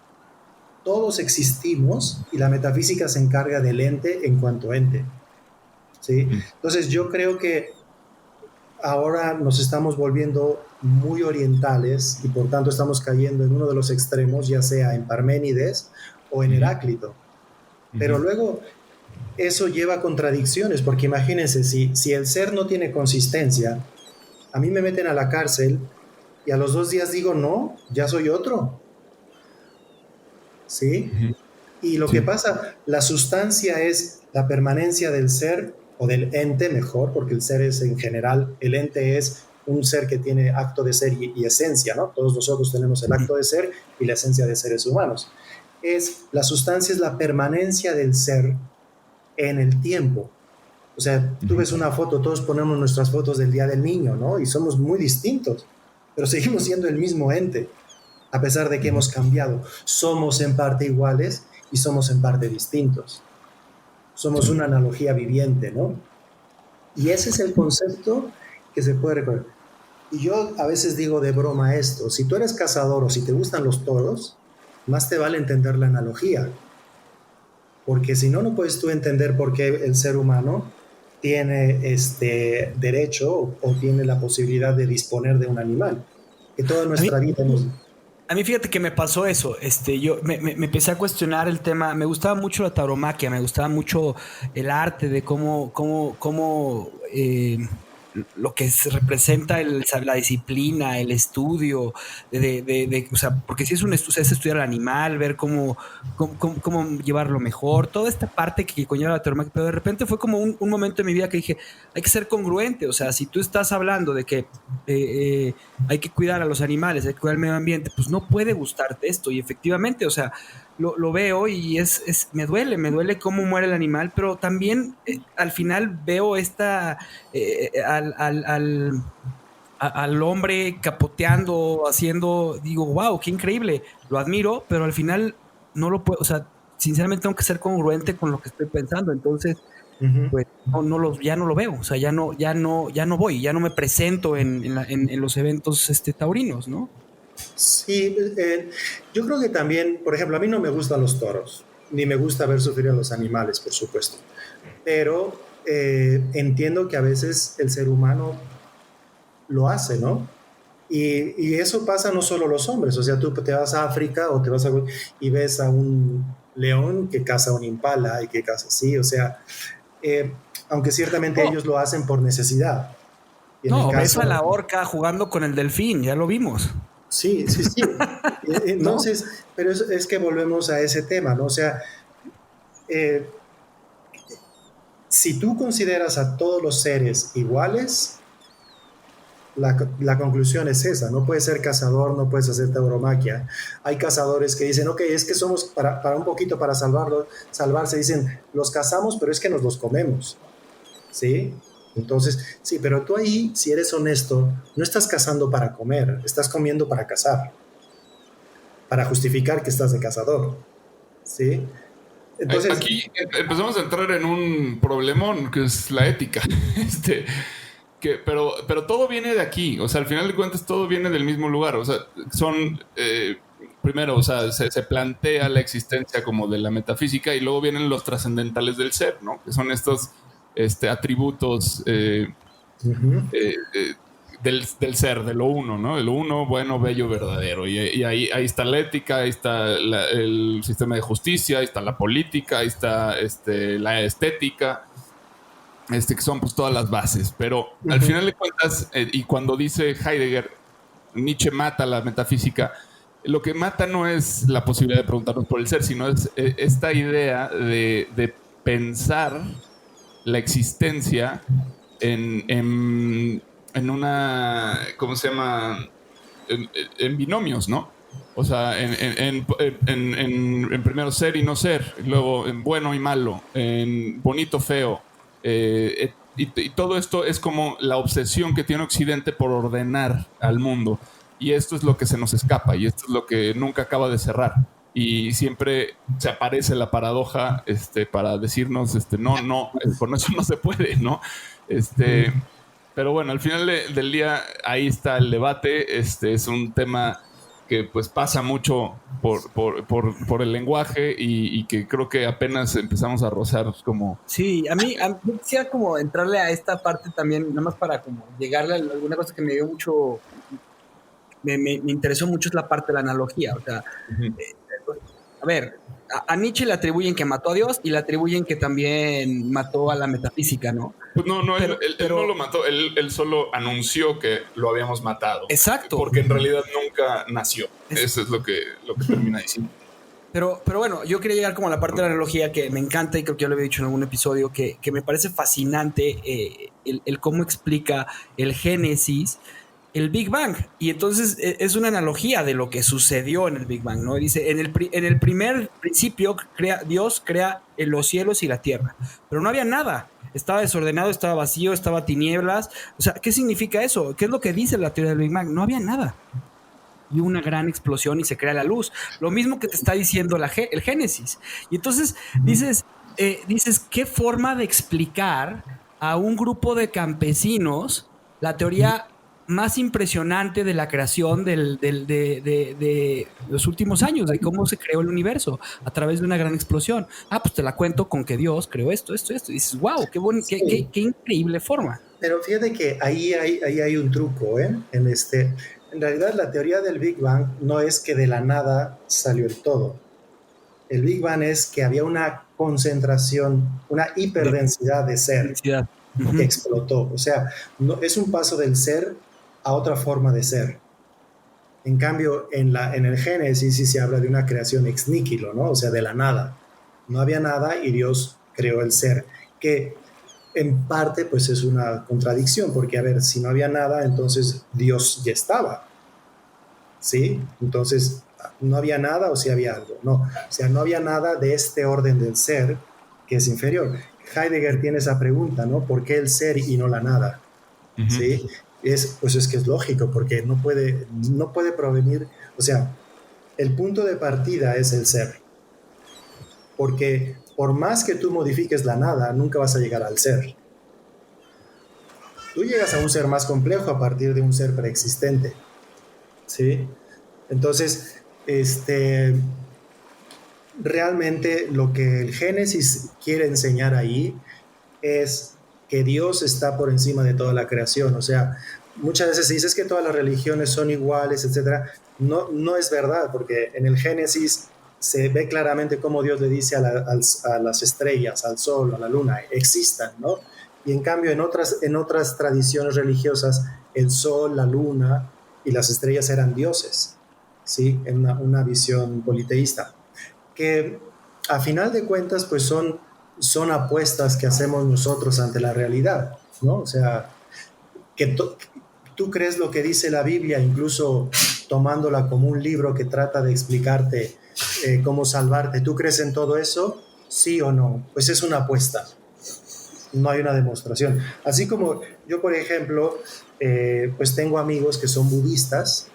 Todos existimos y la metafísica se encarga del ente en cuanto ente, ¿sí? Entonces yo creo que ahora nos estamos volviendo muy orientales y por tanto estamos cayendo en uno de los extremos, ya sea en Parménides o en Heráclito. Pero luego eso lleva a contradicciones, porque imagínense, si el ser no tiene consistencia, a mí me meten a la cárcel y a los 2 días digo, no, ya soy otro. ¿Sí? Y lo que pasa, la sustancia es la permanencia del ser o del ente, mejor, porque el ser es en general, el ente es un ser que tiene acto de ser y esencia, ¿no? Todos nosotros tenemos el acto de ser y la esencia de seres humanos. La sustancia es la permanencia del ser en el tiempo. O sea, tú ves una foto, todos ponemos nuestras fotos del Día del Niño, ¿no? Y somos muy distintos, pero seguimos siendo el mismo ente. A pesar de que hemos cambiado, somos en parte iguales y somos en parte distintos. Somos una analogía viviente, ¿no? Y ese es el concepto que se puede recordar. Y yo a veces digo de broma esto, si tú eres cazador o si te gustan los toros, más te vale entender la analogía. Porque si no, no puedes tú entender por qué el ser humano tiene derecho o tiene la posibilidad de disponer de un animal. Que toda nuestra vida nos... A mí fíjate que me pasó eso, yo me empecé a cuestionar el tema, me gustaba mucho la tauromaquia, me gustaba mucho el arte de cómo lo que se representa la disciplina, el estudio, o sea, porque si es es estudiar al animal, ver cómo llevarlo mejor, toda esta parte que conlleva la tauromaquia, pero de repente fue como un momento en mi vida que dije, hay que ser congruente, o sea, si tú estás hablando de que hay que cuidar a los animales, hay que cuidar el medio ambiente, pues no puede gustarte esto, y efectivamente, o sea, lo veo y me duele cómo muere el animal, pero también al final veo al hombre capoteando, digo, wow, qué increíble, lo admiro, pero al final no lo puedo, o sea, sinceramente tengo que ser congruente con lo que estoy pensando, entonces pues ya no lo veo, o sea, ya no voy, ya no me presento en los eventos taurinos, ¿no? Sí, yo creo que también, por ejemplo, a mí no me gustan los toros, ni me gusta ver sufrir a los animales, por supuesto, pero entiendo que a veces el ser humano lo hace, ¿no? Y eso pasa no solo a los hombres, o sea, tú te vas a África o y ves a un león que caza un impala y que caza así, o sea, aunque ciertamente ellos lo hacen por necesidad. Ves a la orca jugando con el delfín, ya lo vimos. Sí. Entonces, ¿no? Pero es que volvemos a ese tema, ¿no? O sea, si tú consideras a todos los seres iguales, la conclusión es esa, no puedes ser cazador, no puedes hacer tauromaquia. Hay cazadores que dicen, ok, es que somos para un poquito para salvarse, dicen, los cazamos, pero es que nos los comemos, ¿sí? Entonces, sí, pero tú ahí, si eres honesto, no estás cazando para comer, estás comiendo para cazar, para justificar que estás de cazador, ¿sí? Entonces, aquí empezamos a entrar en un problemón que es la ética, pero todo viene de aquí, o sea, al final de cuentas todo viene del mismo lugar, o sea, son primero, o sea, se plantea la existencia como de la metafísica y luego vienen los trascendentales del ser, ¿no? Que son estos atributos del ser, de lo uno, ¿no? De lo uno, bueno, bello, verdadero. Y ahí está la ética, ahí está el sistema de justicia, ahí está la política, ahí está la estética, que son pues todas las bases. Pero al final de cuentas, y cuando dice Heidegger, Nietzsche mata la metafísica, lo que mata no es la posibilidad de preguntarnos por el ser, sino es esta idea de pensar la existencia en una, ¿cómo se llama? En binomios, ¿no? O sea, en primero ser y no ser, luego en bueno y malo, en bonito, feo. Y todo esto es como la obsesión que tiene Occidente por ordenar al mundo. Y esto es lo que se nos escapa y esto es lo que nunca acaba de cerrar. Y siempre se aparece la paradoja para decirnos, no, con eso no se puede, ¿no? Pero bueno, al final del día ahí está el debate. Es un tema que pues pasa mucho por el lenguaje y que creo que apenas empezamos a rozar como... Sí, a mí quisiera como entrarle a esta parte también, nada más para como llegarle a alguna cosa que me dio mucho... Me interesó mucho es la parte de la analogía, o sea... A ver, a Nietzsche le atribuyen que mató a Dios y le atribuyen que también mató a la metafísica, ¿no? Pues no, él no lo mató, él solo anunció que lo habíamos matado. Exacto. Porque en realidad nunca nació. Eso es lo que termina diciendo. Pero bueno, yo quería llegar como a la parte de la analogía que me encanta y creo que ya lo había dicho en algún episodio, que me parece fascinante el cómo explica el Génesis, el Big Bang, y entonces es una analogía de lo que sucedió en el Big Bang, ¿no? Dice, en el primer principio Dios crea los cielos y la tierra, pero no había nada, estaba desordenado, estaba vacío, estaba tinieblas, o sea, ¿qué significa eso? ¿Qué es lo que dice la teoría del Big Bang? No había nada, y una gran explosión y se crea la luz, lo mismo que te está diciendo el Génesis, y entonces dices, ¿qué forma de explicar a un grupo de campesinos la teoría más impresionante de la creación de los últimos años, de cómo se creó el universo a través de una gran explosión. Pues te la cuento con que Dios creó esto. Y dices, wow, Sí. qué increíble forma. Pero fíjate que ahí hay un truco, ¿eh? En realidad, la teoría del Big Bang no es que de la nada salió el todo. El Big Bang es que había una concentración, una hiperdensidad de ser Felicidad. que explotó. O sea, no, es un paso del ser a otra forma de ser. En cambio, en el Génesis sí se habla de una creación ex nihilo, ¿no? O sea, de la nada. No había nada y Dios creó el ser, que en parte pues es una contradicción, porque a ver, si no había nada, entonces Dios ya estaba, ¿sí? Entonces, ¿no había nada o sí había algo? No, o sea, no había nada de este orden del ser que es inferior. Heidegger tiene esa pregunta, ¿no? ¿Por qué el ser y no la nada? ¿Sí? Pues es que es lógico, porque no puede provenir, o sea, el punto de partida es el ser, porque por más que tú modifiques la nada, nunca vas a llegar al ser. Tú llegas a un ser más complejo a partir de un ser preexistente, ¿sí? Entonces, realmente lo que el Génesis quiere enseñar ahí es que Dios está por encima de toda la creación. O sea, muchas veces se dice que todas las religiones son iguales, etc. No, no es verdad, porque en el Génesis se ve claramente cómo Dios le dice a las estrellas, al sol, a la luna, existan, ¿no? Y en cambio en otras tradiciones religiosas, el sol, la luna y las estrellas eran dioses, ¿sí? En una visión politeísta. Que a final de cuentas, pues son apuestas que hacemos nosotros ante la realidad, ¿no? O sea, que tú crees lo que dice la Biblia, incluso tomándola como un libro que trata de explicarte cómo salvarte. ¿Tú crees en todo eso? ¿Sí o no? Pues es una apuesta. No hay una demostración. Así como yo, por ejemplo, pues tengo amigos que son budistas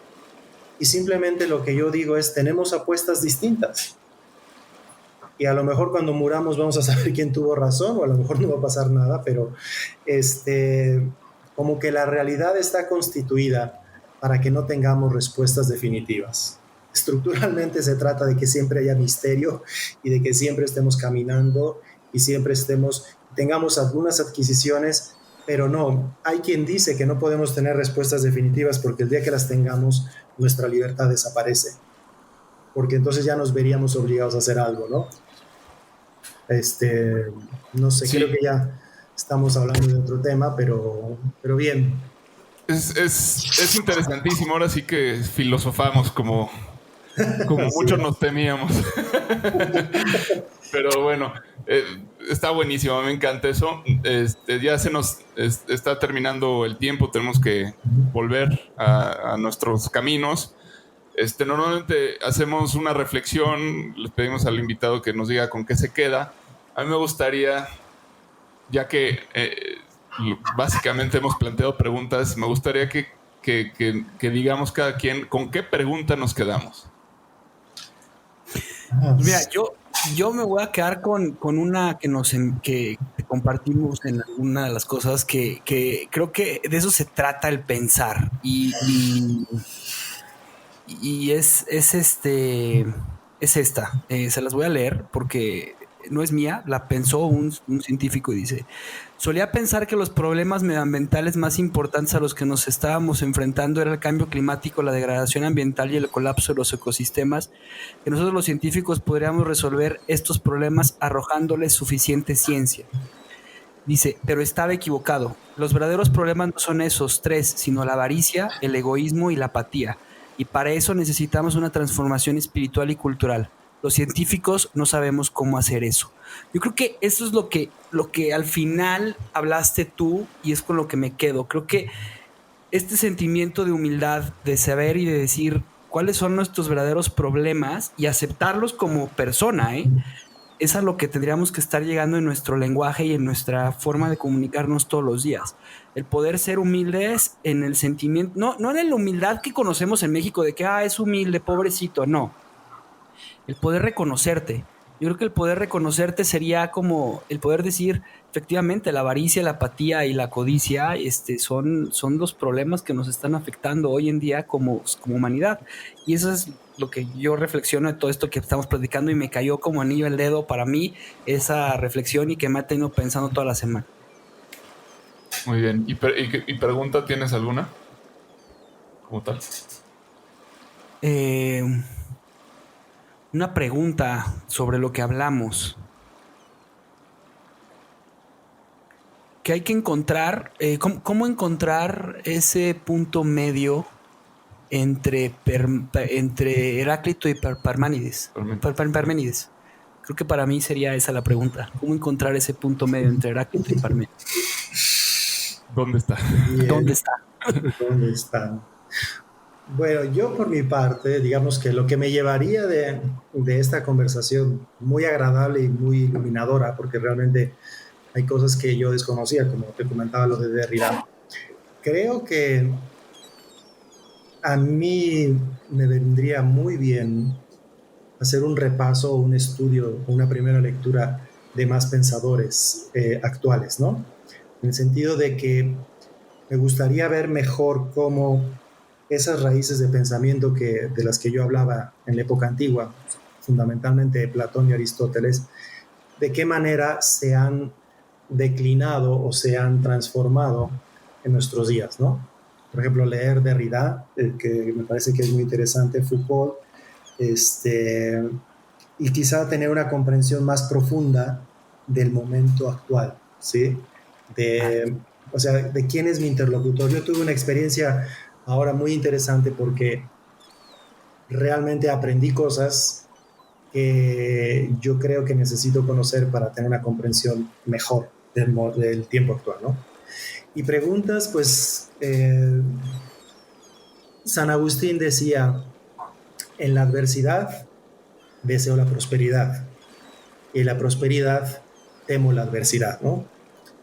y simplemente lo que yo digo es, tenemos apuestas distintas. Y a lo mejor cuando muramos vamos a saber quién tuvo razón, o a lo mejor no va a pasar nada, pero como que la realidad está constituida para que no tengamos respuestas definitivas. Estructuralmente se trata de que siempre haya misterio y de que siempre estemos caminando y siempre tengamos algunas adquisiciones, pero no, hay quien dice que no podemos tener respuestas definitivas porque el día que las tengamos, nuestra libertad desaparece, porque entonces ya nos veríamos obligados a hacer algo, ¿no? No sé, sí. Creo que ya estamos hablando de otro tema, pero bien. Es interesantísimo, ahora sí que filosofamos como muchos nos temíamos. Pero bueno, está buenísimo, me encanta eso. Ya se nos está terminando el tiempo, tenemos que volver a nuestros caminos. Normalmente hacemos una reflexión, les pedimos al invitado que nos diga con qué se queda. A mí me gustaría, ya que básicamente hemos planteado preguntas, me gustaría que digamos cada quien con qué pregunta nos quedamos. Mira, yo me voy a quedar con una que compartimos en alguna de las cosas que creo que de eso se trata el pensar y es esta. Se las voy a leer porque no es mía, la pensó un científico y dice: solía pensar que los problemas medioambientales más importantes a los que nos estábamos enfrentando era el cambio climático, la degradación ambiental y el colapso de los ecosistemas, que nosotros los científicos podríamos resolver estos problemas arrojándoles suficiente ciencia. Dice, pero estaba equivocado. Los verdaderos problemas no son esos tres, sino la avaricia, el egoísmo y la apatía. Y para eso necesitamos una transformación espiritual y cultural. Los científicos no sabemos cómo hacer eso. Yo creo que eso es lo que al final hablaste tú y es con lo que me quedo. Creo que este sentimiento de humildad, de saber y de decir cuáles son nuestros verdaderos problemas y aceptarlos como persona, es a lo que tendríamos que estar llegando en nuestro lenguaje y en nuestra forma de comunicarnos todos los días. El poder ser humildes en el sentimiento, no en la humildad que conocemos en México de que es humilde, pobrecito, no. El poder reconocerte Yo creo que el poder reconocerte sería como el poder decir, efectivamente, la avaricia, la apatía y la codicia son los problemas que nos están afectando hoy en día como humanidad. Y eso es lo que yo reflexiono de todo esto que estamos platicando y me cayó como anillo al dedo para mí esa reflexión y que me ha tenido pensando toda la semana. Muy bien. ¿Y pregunta tienes alguna? ¿Como tal? Una pregunta sobre lo que hablamos. Que hay que encontrar, ¿cómo encontrar ese punto medio entre Heráclito y Parménides? Parménides. Creo que para mí sería esa la pregunta. ¿Cómo encontrar ese punto medio entre Heráclito y Parménides? ¿Dónde está? Bien. ¿Dónde está? ¿Dónde están? Bueno, yo por mi parte, digamos que lo que me llevaría de esta conversación muy agradable y muy iluminadora, porque realmente hay cosas que yo desconocía, como te comentaba lo de Derrida. Creo que a mí me vendría muy bien hacer un repaso, un estudio, una primera lectura de más pensadores actuales, ¿no? En el sentido de que me gustaría ver mejor cómo esas raíces de pensamiento de las que yo hablaba en la época antigua, fundamentalmente Platón y Aristóteles, de qué manera se han declinado o se han transformado en nuestros días, ¿no? Por ejemplo, leer Derrida, que me parece que es muy interesante, Foucault, y quizá tener una comprensión más profunda del momento actual, ¿sí? O sea, de quién es mi interlocutor. Yo tuve una experiencia ahora muy interesante porque realmente aprendí cosas que yo creo que necesito conocer para tener una comprensión mejor del tiempo actual, ¿no? Y preguntas, pues, San Agustín decía, en la adversidad deseo la prosperidad y en la prosperidad temo la adversidad, ¿no?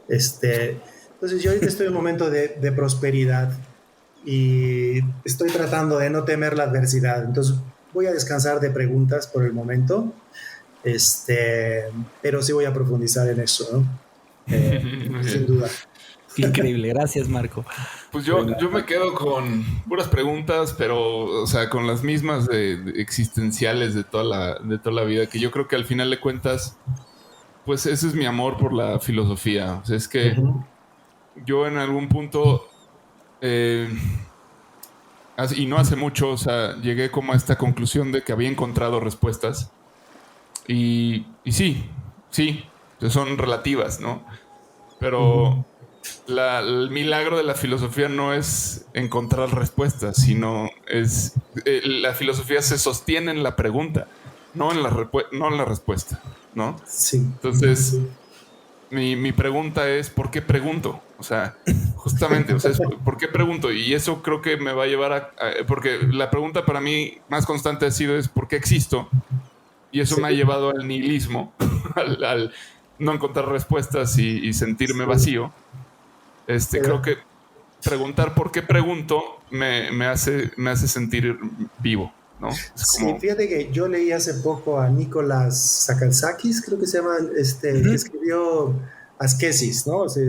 Entonces yo ahorita estoy en un momento de prosperidad y estoy tratando de no temer la adversidad. Entonces voy a descansar de preguntas por el momento, pero sí voy a profundizar en eso, ¿no? Sin duda. Qué increíble, gracias Marco. Pues yo me quedo con puras preguntas, pero o sea, con las mismas de existenciales de toda la vida, que yo creo que al final de cuentas, pues ese es mi amor por la filosofía. O sea, es que yo en algún punto, y no hace mucho, o sea, llegué como a esta conclusión de que había encontrado respuestas. Y sí, son relativas, ¿no? Pero el milagro de la filosofía no es encontrar respuestas, sino es la filosofía se sostiene en la pregunta, no en la respuesta, ¿no? Sí. Entonces, mi pregunta es ¿por qué pregunto? O sea, justamente, o sea, ¿por qué pregunto? Y eso creo que me va a llevar porque la pregunta para mí más constante ha sido es ¿por qué existo? Y eso me ha llevado al nihilismo, al no encontrar respuestas y sentirme vacío. Creo que preguntar por qué pregunto me hace sentir vivo, ¿no? Sí, fíjate que yo leí hace poco a Nicolás Sakalsakis, creo que se llama, que escribió Askesis, ¿no? O sea,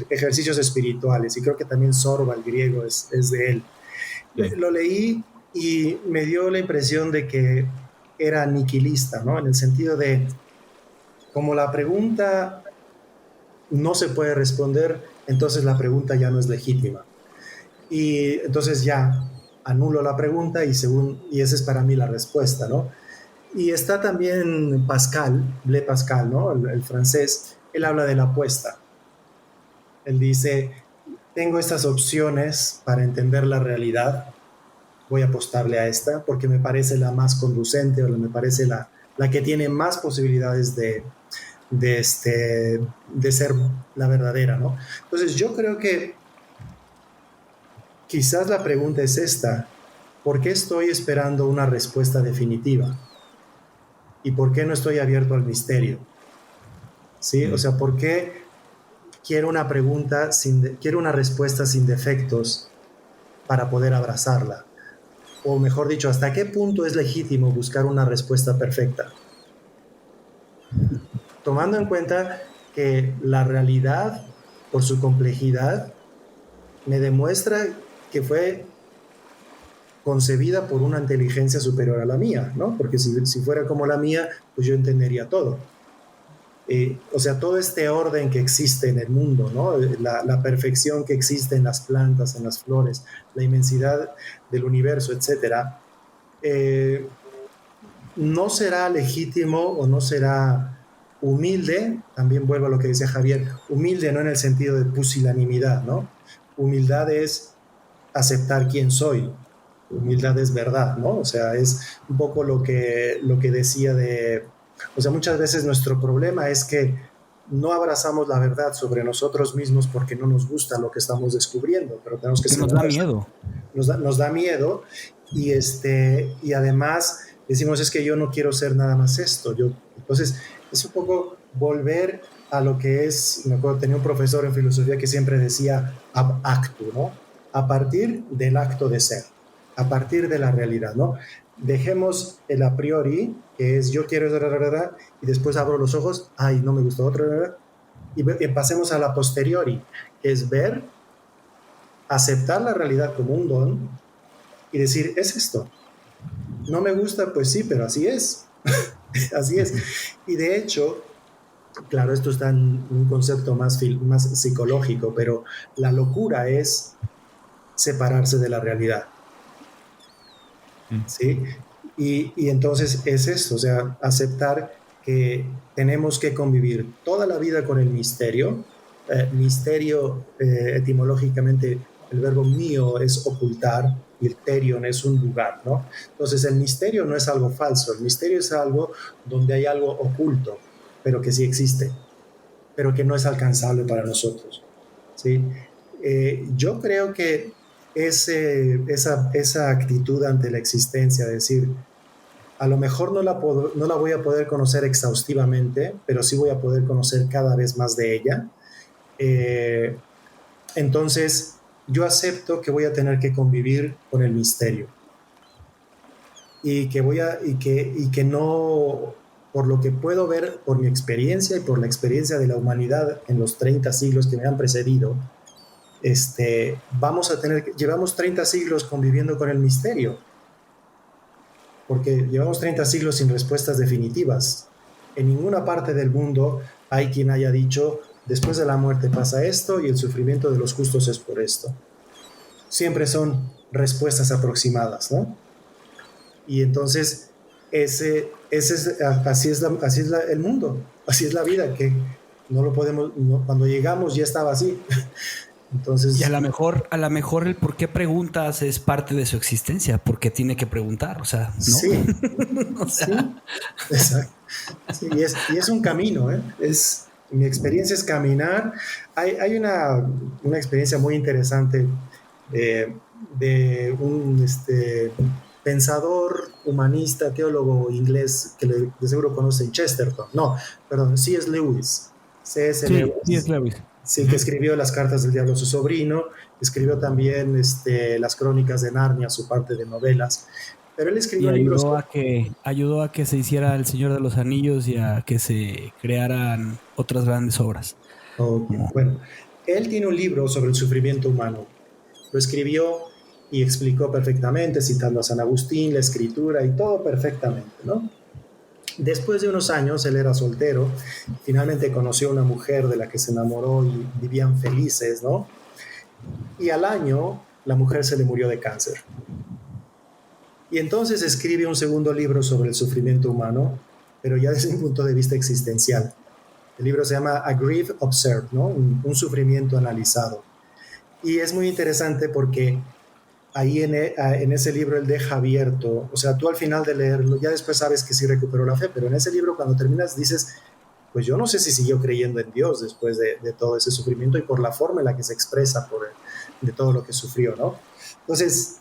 ejercicios espirituales, y creo que también Sorba, el griego, es de él. Lo leí y me dio la impresión de que era nihilista, ¿no? En el sentido de, como la pregunta no se puede responder, entonces la pregunta ya no es legítima. Y entonces ya anulo la pregunta y esa es para mí la respuesta, ¿no? Y está también Pascal, Blaise Pascal, ¿no? El francés, él habla de la apuesta. Él dice, tengo estas opciones para entender la realidad, voy a apostarle a esta porque me parece la más conducente o me parece la que tiene más posibilidades de ser la verdadera, ¿no? Entonces yo creo que quizás la pregunta es esta: ¿por qué estoy esperando una respuesta definitiva? ¿Y por qué no estoy abierto al misterio? ¿Sí? O sea, ¿por qué quiero una respuesta sin defectos para poder abrazarla? O mejor dicho, ¿hasta qué punto es legítimo buscar una respuesta perfecta? tomando en cuenta que la realidad, por su complejidad, me demuestra que fue concebida por una inteligencia superior a la mía, ¿no? Porque si fuera como la mía, pues yo entendería todo. O sea, todo este orden que existe en el mundo, ¿no? La perfección que existe en las plantas, en las flores, la inmensidad del universo, etcétera, no será legítimo o no será humilde. También vuelvo a lo que decía Javier, humilde no en el sentido de pusilanimidad, ¿no? Humildad es aceptar quién soy. Humildad es verdad, ¿no? O sea, es un poco lo que decía de... O sea, muchas veces nuestro problema es que no abrazamos la verdad sobre nosotros mismos porque no nos gusta lo que estamos descubriendo, pero tenemos que... Nos da miedo. Nos da miedo y además decimos, es que yo no quiero ser nada más esto. Entonces, es un poco volver a lo que es... Me acuerdo, tenía un profesor en filosofía que siempre decía ab actu, ¿no? A partir del acto de ser, a partir de la realidad, ¿no? Dejemos el a priori, que es yo quiero, y después abro los ojos, ay, no me gustó otro, y pasemos a la posteriori, que es ver, aceptar la realidad como un don y decir, es esto. No me gusta, pues sí, pero así es. Así es. Y de hecho, claro, esto está en un concepto más psicológico, pero la locura es separarse de la realidad. ¿Sí? Y entonces es esto, o sea, aceptar que tenemos que convivir toda la vida con el misterio. Misterio, etimológicamente, el verbo mío es ocultar y el terion es un lugar, ¿no? Entonces el misterio no es algo falso, el misterio es algo donde hay algo oculto, pero que sí existe, pero que no es alcanzable para nosotros, ¿sí? Yo creo que esa actitud ante la existencia, de decir, a lo mejor no la voy a poder conocer exhaustivamente, pero sí voy a poder conocer cada vez más de ella. Entonces, yo acepto que voy a tener que convivir con el misterio y que no, por lo que puedo ver, por mi experiencia y por la experiencia de la humanidad en los 30 siglos que me han precedido, llevamos 30 siglos conviviendo con el misterio, porque llevamos 30 siglos sin respuestas definitivas. En ninguna parte del mundo hay quien haya dicho, después de la muerte pasa esto y el sufrimiento de los justos es por esto. Siempre son respuestas aproximadas, ¿no? Y entonces así es el mundo, así es la vida, que no lo podemos, cuando llegamos ya estaba así. Entonces, y a lo mejor el por qué preguntas es parte de su existencia, porque tiene que preguntar, o sea, ¿no? Sí, o sea. Sí, exacto. Sí, y es un camino, ¿eh? Mi experiencia es caminar. Hay una experiencia muy interesante de un pensador, humanista, teólogo inglés que de seguro conocen, Chesterton. No, perdón, C.S. Lewis. C.S. Lewis. C.S. Lewis. Sí, que escribió Las cartas del diablo a su sobrino, escribió también Las crónicas de Narnia, su parte de novelas. Pero él escribió libros... Ayudó a que se hiciera El Señor de los Anillos y a que se crearan otras grandes obras. Okay. Bueno, él tiene un libro sobre el sufrimiento humano. Lo escribió y explicó perfectamente, citando a San Agustín, la escritura y todo perfectamente, ¿no? Después de unos años, él era soltero, finalmente conoció a una mujer de la que se enamoró y vivían felices, ¿no? Y al año, la mujer se le murió de cáncer. Y entonces escribe un segundo libro sobre el sufrimiento humano, pero ya desde un punto de vista existencial. El libro se llama A Grief Observed, ¿no? Un sufrimiento analizado. Y es muy interesante porque ahí en ese libro él deja abierto, o sea, tú al final de leerlo, ya después sabes que sí recuperó la fe, pero en ese libro cuando terminas dices, pues yo no sé si siguió creyendo en Dios después de todo ese sufrimiento y por la forma en la que se expresa de todo lo que sufrió, ¿no? Entonces,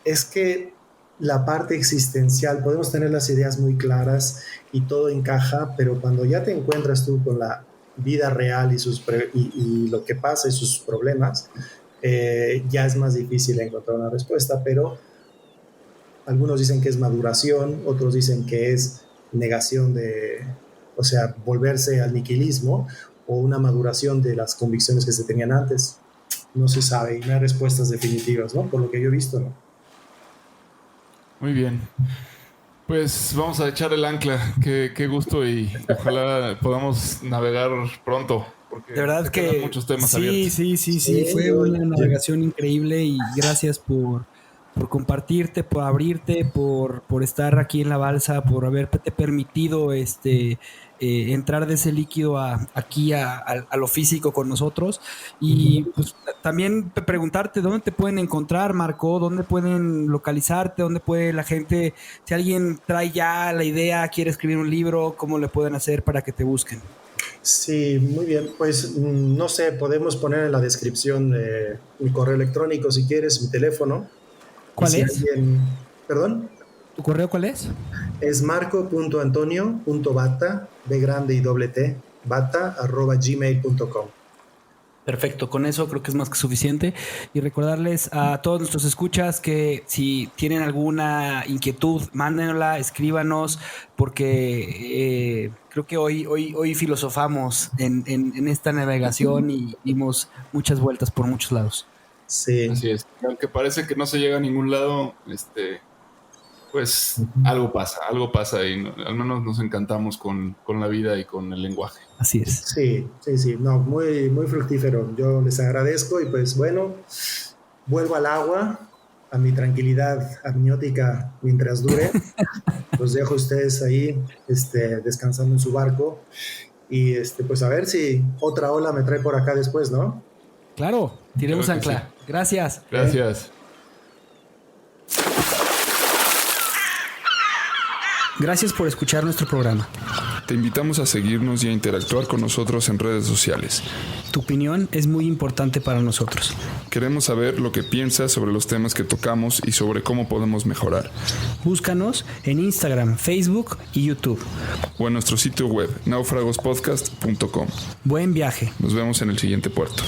es que la parte existencial, podemos tener las ideas muy claras y todo encaja, pero cuando ya te encuentras tú con la vida real y lo que pasa y sus problemas, ya es más difícil encontrar una respuesta, pero algunos dicen que es maduración, otros dicen que es negación de O sea, volverse al nihilismo o una maduración de las convicciones que se tenían antes. No se sabe y no hay respuestas definitivas, ¿no? Por lo que yo he visto, ¿no? Muy bien. Pues vamos a echar el ancla. Qué gusto y ojalá podamos navegar pronto. Porque De verdad se quedan que muchos temas sí, abiertos. sí, fue una navegación increíble y gracias por compartirte, por abrirte, por estar aquí en la balsa, por haberte permitido entrar de ese líquido aquí a lo físico con nosotros. Y pues también preguntarte dónde te pueden encontrar, Marco, dónde pueden localizarte, dónde puede la gente, si alguien trae ya la idea, quiere escribir un libro, cómo le pueden hacer para que te busquen. Sí, muy bien. Pues no sé, podemos poner en la descripción mi correo electrónico si quieres, mi teléfono. ¿Cuál si es? ¿Perdón? ¿Tu correo cuál es? Es marco.antonio.bata, B grande y doble T, bata@gmail.com. Perfecto, con eso creo que es más que suficiente. Y recordarles a todos nuestros escuchas que si tienen alguna inquietud, mándenla, escríbanos, porque creo que hoy filosofamos en esta navegación y dimos muchas vueltas por muchos lados. Sí. Así es. Aunque parece que no se llega a ningún lado, pues algo pasa y al menos nos encantamos con la vida y con el lenguaje. Así es. Sí, no, muy, muy fructífero. Yo les agradezco y pues bueno, vuelvo al agua, a mi tranquilidad amniótica mientras dure. Los dejo a ustedes ahí descansando en su barco y pues a ver si otra ola me trae por acá después, ¿no? Claro, tiremos Claro que ancla. Gracias. Gracias. Gracias por escuchar nuestro programa. Te invitamos a seguirnos y a interactuar con nosotros en redes sociales. Tu opinión es muy importante para nosotros. Queremos saber lo que piensas sobre los temas que tocamos y sobre cómo podemos mejorar. Búscanos en Instagram, Facebook y YouTube. O en nuestro sitio web, naufragospodcast.com. Buen viaje. Nos vemos en el siguiente puerto.